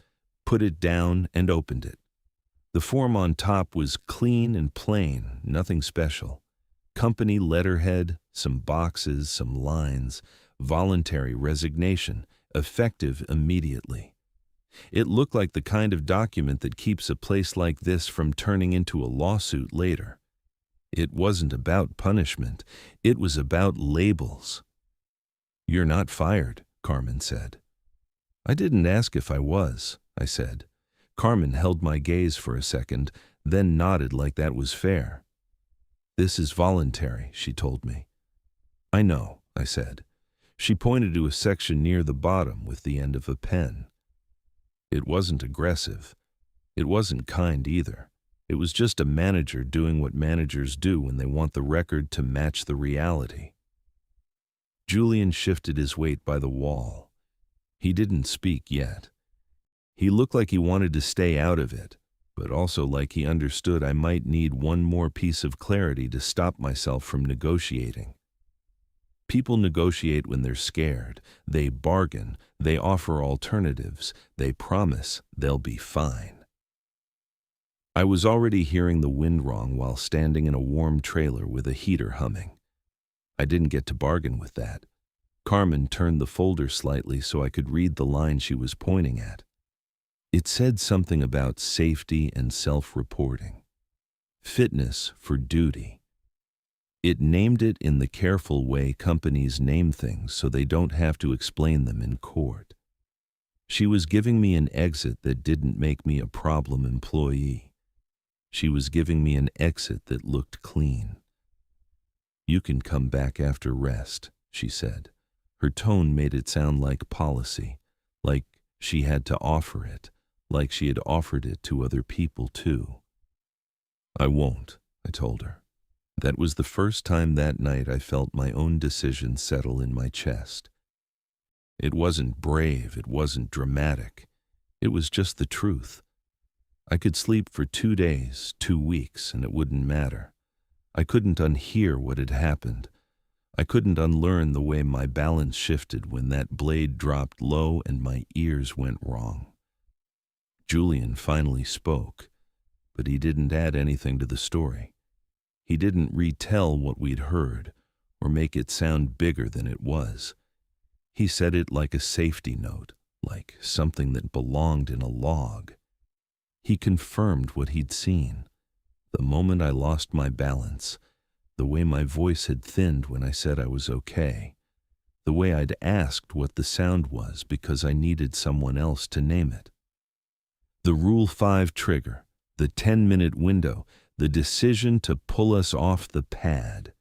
put it down and opened it. The form on top was clean and plain, nothing special. Company letterhead, some boxes, some lines, voluntary resignation, effective immediately. It looked like the kind of document that keeps a place like this from turning into a lawsuit later. It wasn't about punishment. It was about labels. "You're not fired," Carmen said. "I didn't ask if I was," I said. Carmen held my gaze for a second, then nodded like that was fair. "This is voluntary," she told me. "I know," I said. She pointed to a section near the bottom with the end of a pen. It wasn't aggressive. It wasn't kind either. It was just a manager doing what managers do when they want the record to match the reality. Julian shifted his weight by the wall. He didn't speak yet. He looked like he wanted to stay out of it, but also like he understood I might need one more piece of clarity to stop myself from negotiating. People negotiate when they're scared. They bargain. They offer alternatives. They promise they'll be fine. I was already hearing the wind wrong while standing in a warm trailer with a heater humming. I didn't get to bargain with that. Carmen turned the folder slightly so I could read the line she was pointing at. It said something about safety and self-reporting. Fitness for duty. It named it in the careful way companies name things so they don't have to explain them in court. She was giving me an exit that didn't make me a problem employee. She was giving me an exit that looked clean. "You can come back after rest," she said. Her tone made it sound like policy, like she had to offer it, like she had offered it to other people too. "I won't," I told her. That was the first time that night I felt my own decision settle in my chest. It wasn't brave, it wasn't dramatic. It was just the truth. I could sleep for 2 days, 2 weeks, and it wouldn't matter. I couldn't unhear what had happened. I couldn't unlearn the way my balance shifted when that blade dropped low and my ears went wrong. Julian finally spoke, but he didn't add anything to the story. He didn't retell what we'd heard or make it sound bigger than it was. He said it like a safety note, like something that belonged in a log. He confirmed what he'd seen. The moment I lost my balance, the way my voice had thinned when I said I was okay, the way I'd asked what the sound was because I needed someone else to name it. The Rule 5 trigger, the 10-minute window, the decision to pull us off the pad.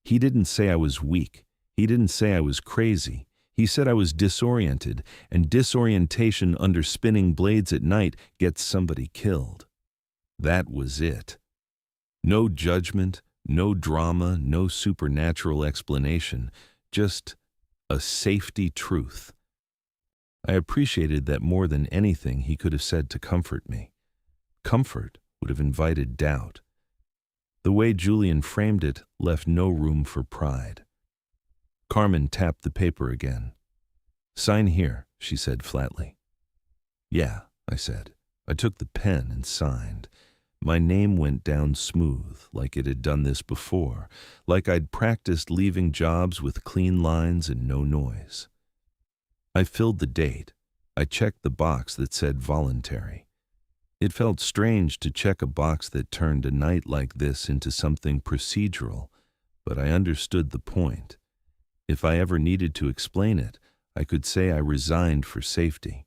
He didn't say I was weak. He didn't say I was crazy. He said I was disoriented, and disorientation under spinning blades at night gets somebody killed. That was it. No judgment, no drama, no supernatural explanation, just a safety truth. I appreciated that more than anything he could have said to comfort me. Comfort would have invited doubt. The way Julian framed it left no room for pride. Carmen tapped the paper again. "Sign here," she said flatly. "Yeah," I said. I took the pen and signed. My name went down smooth, like it had done this before, like I'd practiced leaving jobs with clean lines and no noise. I filled the date. I checked the box that said voluntary. It felt strange to check a box that turned a night like this into something procedural, but I understood the point. If I ever needed to explain it, I could say I resigned for safety.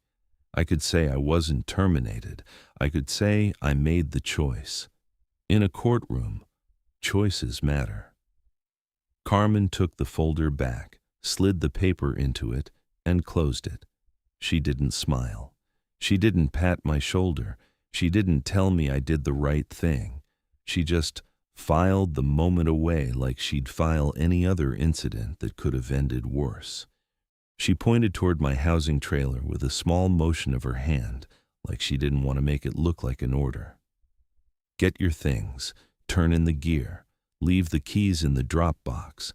I could say I wasn't terminated. I could say I made the choice. In a courtroom, choices matter. Carmen took the folder back, slid the paper into it, and closed it. She didn't smile. She didn't pat my shoulder. She didn't tell me I did the right thing. She just filed the moment away like she'd file any other incident that could have ended worse. She pointed toward my housing trailer with a small motion of her hand, like she didn't want to make it look like an order. "Get your things, turn in the gear, leave the keys in the drop box."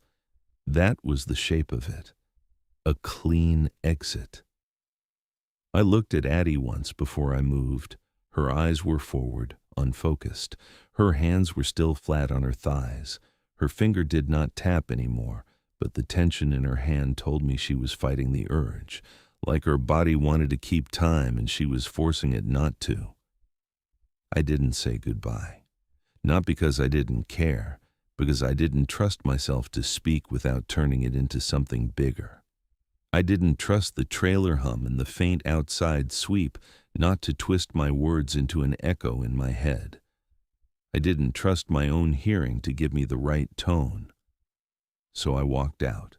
That was the shape of it. A clean exit. I looked at Addie once before I moved. Her eyes were forward, unfocused. Her hands were still flat on her thighs. Her finger did not tap anymore, but the tension in her hand told me she was fighting the urge, like her body wanted to keep time and she was forcing it not to. I didn't say goodbye. Not because I didn't care, because I didn't trust myself to speak without turning it into something bigger. I didn't trust the trailer hum and the faint outside sweep not to twist my words into an echo in my head. I didn't trust my own hearing to give me the right tone. So I walked out.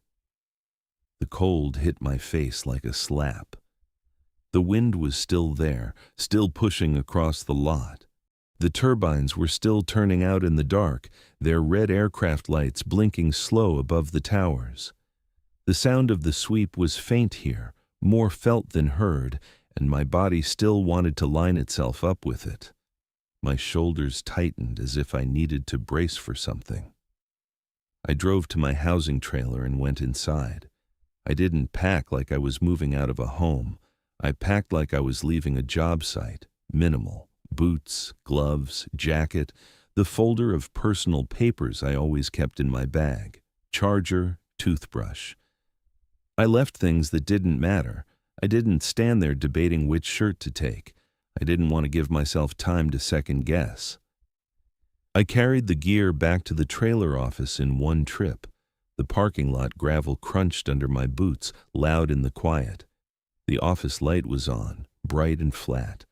The cold hit my face like a slap. The wind was still there, still pushing across the lot. The turbines were still turning out in the dark, their red aircraft lights blinking slow above the towers. The sound of the sweep was faint here, more felt than heard, and my body still wanted to line itself up with it. My shoulders tightened as if I needed to brace for something. I drove to my housing trailer and went inside. I didn't pack like I was moving out of a home. I packed like I was leaving a job site. Minimal. Boots, gloves, jacket, the folder of personal papers I always kept in my bag, charger, toothbrush. I left things that didn't matter. I didn't stand there debating which shirt to take. I didn't want to give myself time to second guess. I carried the gear back to the trailer office in one trip. The parking lot gravel crunched under my boots, loud in the quiet. The office light was on, bright and flat.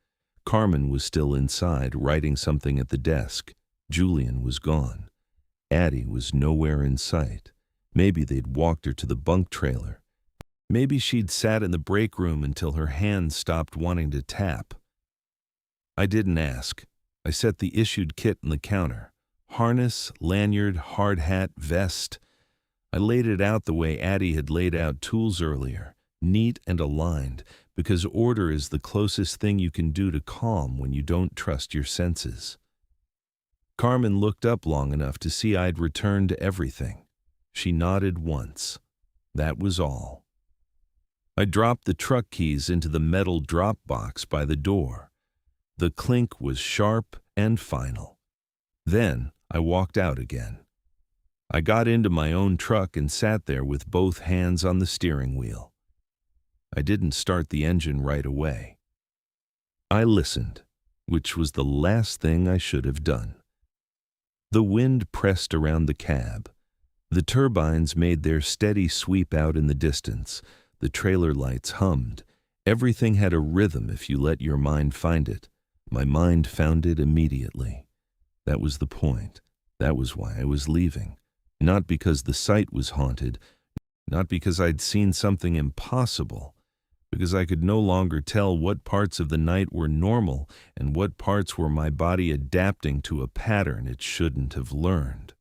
Carmen was still inside, writing something at the desk. Julian was gone. Addie was nowhere in sight. Maybe they'd walked her to the bunk trailer. Maybe she'd sat in the break room until her hands stopped wanting to tap. I didn't ask. I set the issued kit on the counter. Harness, lanyard, hard hat, vest. I laid it out the way Addie had laid out tools earlier, neat and aligned, because order is the closest thing you can do to calm when you don't trust your senses. Carmen looked up long enough to see I'd returned everything. She nodded once. That was all. I dropped the truck keys into the metal drop box by the door. The clink was sharp and final. Then I walked out again. I got into my own truck and sat there with both hands on the steering wheel. I didn't start the engine right away. I listened, which was the last thing I should have done. The wind pressed around the cab. The turbines made their steady sweep out in the distance. The trailer lights hummed. Everything had a rhythm if you let your mind find it. My mind found it immediately. That was the point. That was why I was leaving. Not because the site was haunted, not because I'd seen something impossible, because I could no longer tell what parts of the night were normal and what parts were my body adapting to a pattern it shouldn't have learned.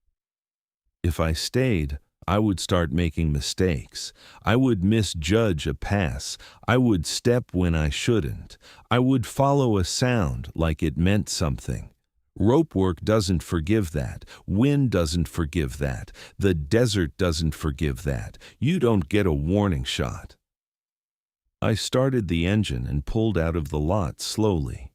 If I stayed, I would start making mistakes. I would misjudge a pass. I would step when I shouldn't. I would follow a sound like it meant something. Rope work doesn't forgive that. Wind doesn't forgive that. The desert doesn't forgive that. You don't get a warning shot. I started the engine and pulled out of the lot slowly.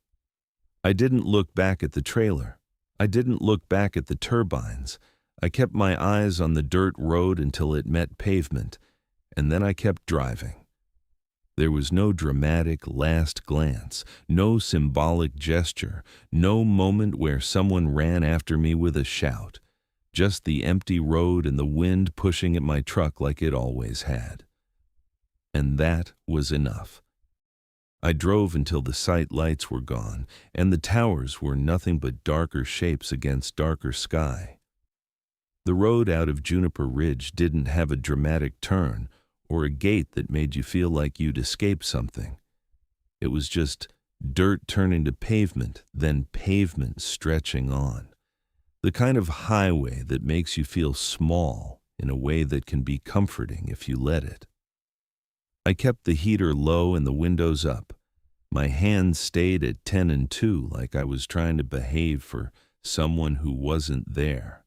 I didn't look back at the trailer. I didn't look back at the turbines. I kept my eyes on the dirt road until it met pavement, and then I kept driving. There was no dramatic last glance, no symbolic gesture, no moment where someone ran after me with a shout, just the empty road and the wind pushing at my truck like it always had. And that was enough. I drove until the site lights were gone, and the towers were nothing but darker shapes against darker sky. The road out of Juniper Ridge didn't have a dramatic turn or a gate that made you feel like you'd escape something. It was just dirt turning to pavement, then pavement stretching on. The kind of highway that makes you feel small in a way that can be comforting if you let it. I kept the heater low and the windows up. My hands stayed at 10 and 2 like I was trying to behave for someone who wasn't there.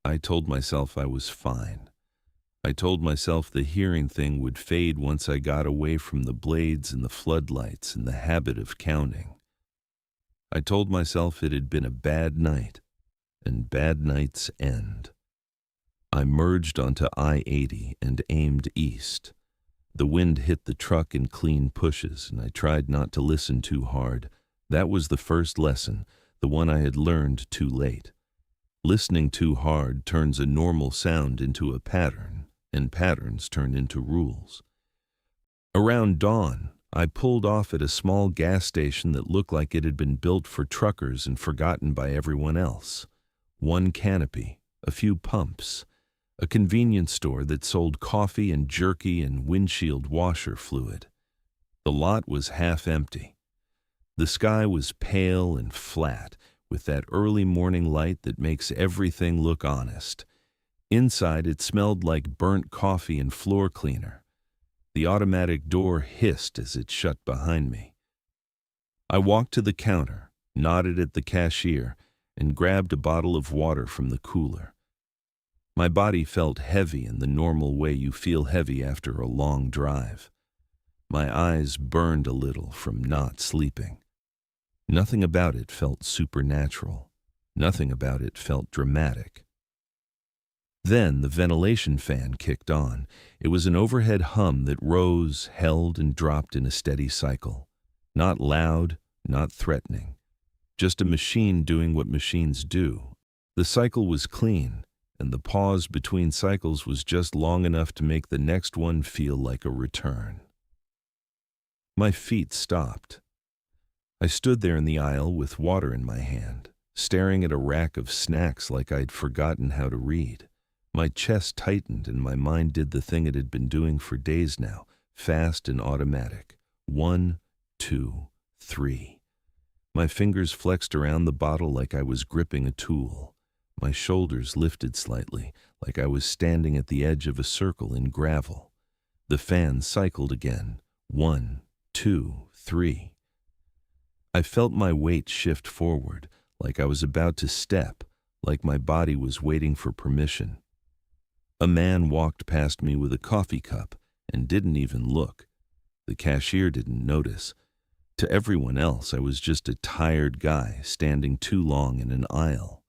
I told myself I was fine. I told myself the hearing thing would fade once I got away from the blades and the floodlights and the habit of counting. I told myself it had been a bad night, and bad nights end. I merged onto I-80 and aimed east. The wind hit the truck in clean pushes, and I tried not to listen too hard. That was the first lesson, the one I had learned too late. Listening too hard turns a normal sound into a pattern, and patterns turn into rules. Around dawn, I pulled off at a small gas station that looked like it had been built for truckers and forgotten by everyone else. One canopy, a few pumps, a convenience store that sold coffee and jerky and windshield washer fluid. The lot was half empty. The sky was pale and flat, with that early morning light that makes everything look honest. Inside, it smelled like burnt coffee and floor cleaner. The automatic door hissed as it shut behind me. I walked to the counter, nodded at the cashier, and grabbed a bottle of water from the cooler. My body felt heavy in the normal way you feel heavy after a long drive. My eyes burned a little from not sleeping. Nothing about it felt supernatural. Nothing about it felt dramatic. Then the ventilation fan kicked on. It was an overhead hum that rose, held, and dropped in a steady cycle. Not loud, not threatening. Just a machine doing what machines do. The cycle was clean, and the pause between cycles was just long enough to make the next one feel like a return. My feet stopped. I stood there in the aisle with water in my hand, staring at a rack of snacks like I'd forgotten how to read. My chest tightened and my mind did the thing it had been doing for days now, fast and automatic. 1, 2, 3. My fingers flexed around the bottle like I was gripping a tool. My shoulders lifted slightly, like I was standing at the edge of a circle in gravel. The fan cycled again. 1, 2, 3. I felt my weight shift forward, like I was about to step, like my body was waiting for permission. A man walked past me with a coffee cup and didn't even look. The cashier didn't notice. To everyone else, I was just a tired guy standing too long in an aisle.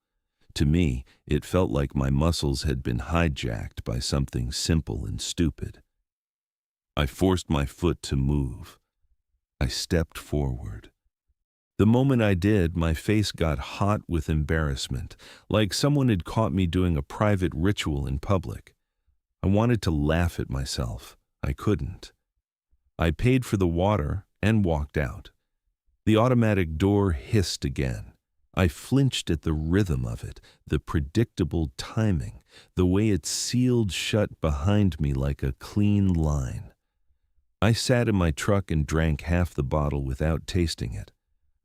To me, it felt like my muscles had been hijacked by something simple and stupid. I forced my foot to move. I stepped forward. The moment I did, my face got hot with embarrassment, like someone had caught me doing a private ritual in public. I wanted to laugh at myself. I couldn't. I paid for the water and walked out. The automatic door hissed again. I flinched at the rhythm of it, the predictable timing, the way it sealed shut behind me like a clean line. I sat in my truck and drank half the bottle without tasting it.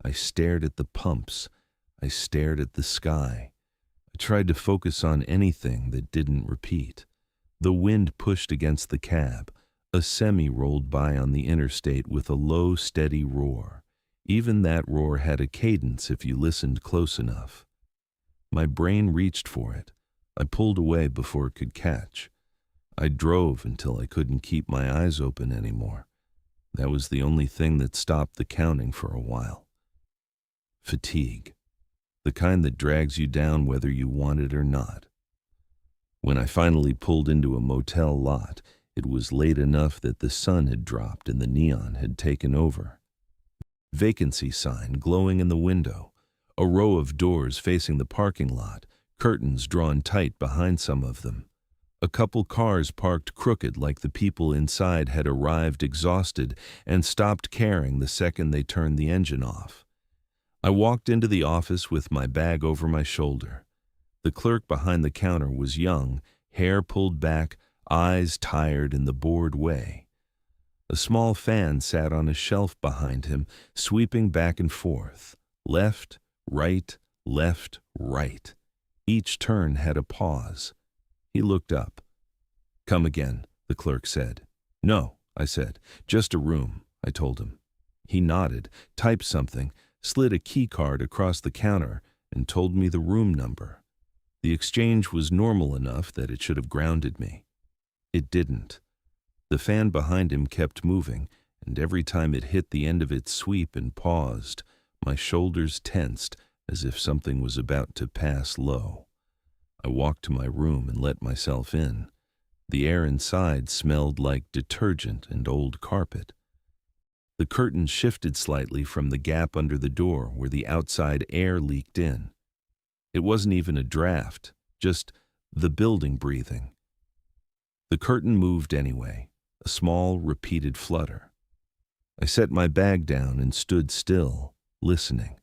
I stared at the pumps. I stared at the sky. I tried to focus on anything that didn't repeat. The wind pushed against the cab. A semi rolled by on the interstate with a low, steady roar. Even that roar had a cadence if you listened close enough. My brain reached for it. I pulled away before it could catch. I drove until I couldn't keep my eyes open anymore. That was the only thing that stopped the counting for a while. Fatigue. The kind that drags you down whether you want it or not. When I finally pulled into a motel lot, it was late enough that the sun had dropped and the neon had taken over. Vacancy sign glowing in the window, a row of doors facing the parking lot, curtains drawn tight behind some of them. A couple cars parked crooked like the people inside had arrived exhausted and stopped caring the second they turned the engine off. I walked into the office with my bag over my shoulder. The clerk behind the counter was young, hair pulled back, eyes tired in the bored way. A small fan sat on a shelf behind him, sweeping back and forth. Left, right, left, right. Each turn had a pause. He looked up. "Come again," the clerk said. "No," I said. "Just a room," I told him. He nodded, typed something, slid a key card across the counter, and told me the room number. The exchange was normal enough that it should have grounded me. It didn't. The fan behind him kept moving, and every time it hit the end of its sweep and paused, my shoulders tensed as if something was about to pass low. I walked to my room and let myself in. The air inside smelled like detergent and old carpet. The curtain shifted slightly from the gap under the door where the outside air leaked in. It wasn't even a draft, just the building breathing. The curtain moved anyway, a small, repeated flutter. I set my bag down and stood still, listening.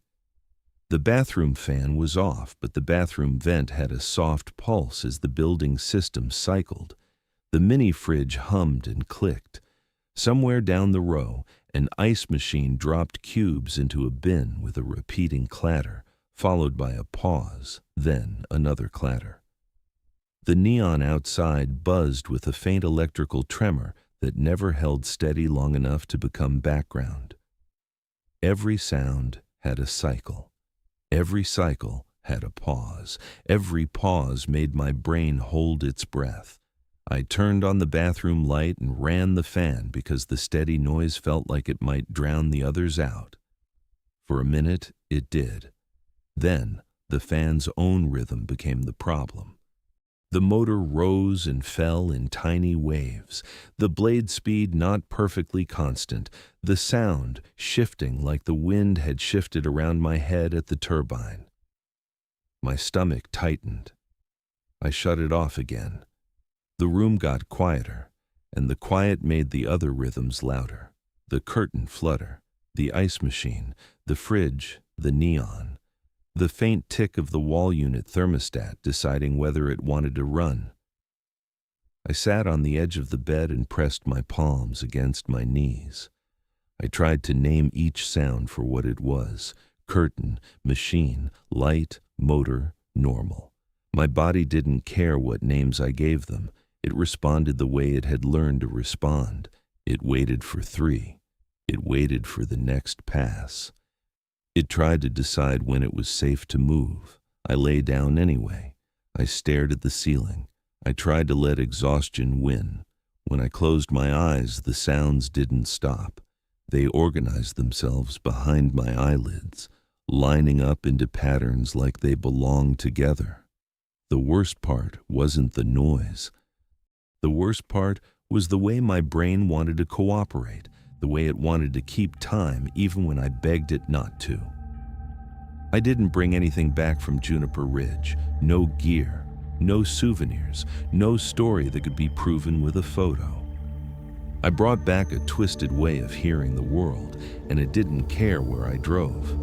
The bathroom fan was off, but the bathroom vent had a soft pulse as the building system cycled. The mini fridge hummed and clicked. Somewhere down the row, an ice machine dropped cubes into a bin with a repeating clatter, followed by a pause, then another clatter. The neon outside buzzed with a faint electrical tremor that never held steady long enough to become background. Every sound had a cycle. Every cycle had a pause. Every pause made my brain hold its breath. I turned on the bathroom light and ran the fan because the steady noise felt like it might drown the others out. For a minute, it did. Then, the fan's own rhythm became the problem. The motor rose and fell in tiny waves, the blade speed not perfectly constant, the sound shifting like the wind had shifted around my head at the turbine. My stomach tightened. I shut it off again. The room got quieter, and the quiet made the other rhythms louder. The curtain flutter, the ice machine, the fridge, the neon, the faint tick of the wall unit thermostat deciding whether it wanted to run. I sat on the edge of the bed and pressed my palms against my knees. I tried to name each sound for what it was: curtain, machine, light, motor, normal. My body didn't care what names I gave them. It responded the way it had learned to respond. It waited for 3. It waited for the next pass. It tried to decide when it was safe to move. I lay down anyway. I stared at the ceiling. I tried to let exhaustion win. When I closed my eyes, the sounds didn't stop. They organized themselves behind my eyelids, lining up into patterns like they belonged together. The worst part wasn't the noise. The worst part was the way my brain wanted to cooperate, the way it wanted to keep time even when I begged it not to. I didn't bring anything back from Juniper Ridge. No gear, no souvenirs, no story that could be proven with a photo. I brought back a twisted way of hearing the world, and it didn't care where I drove.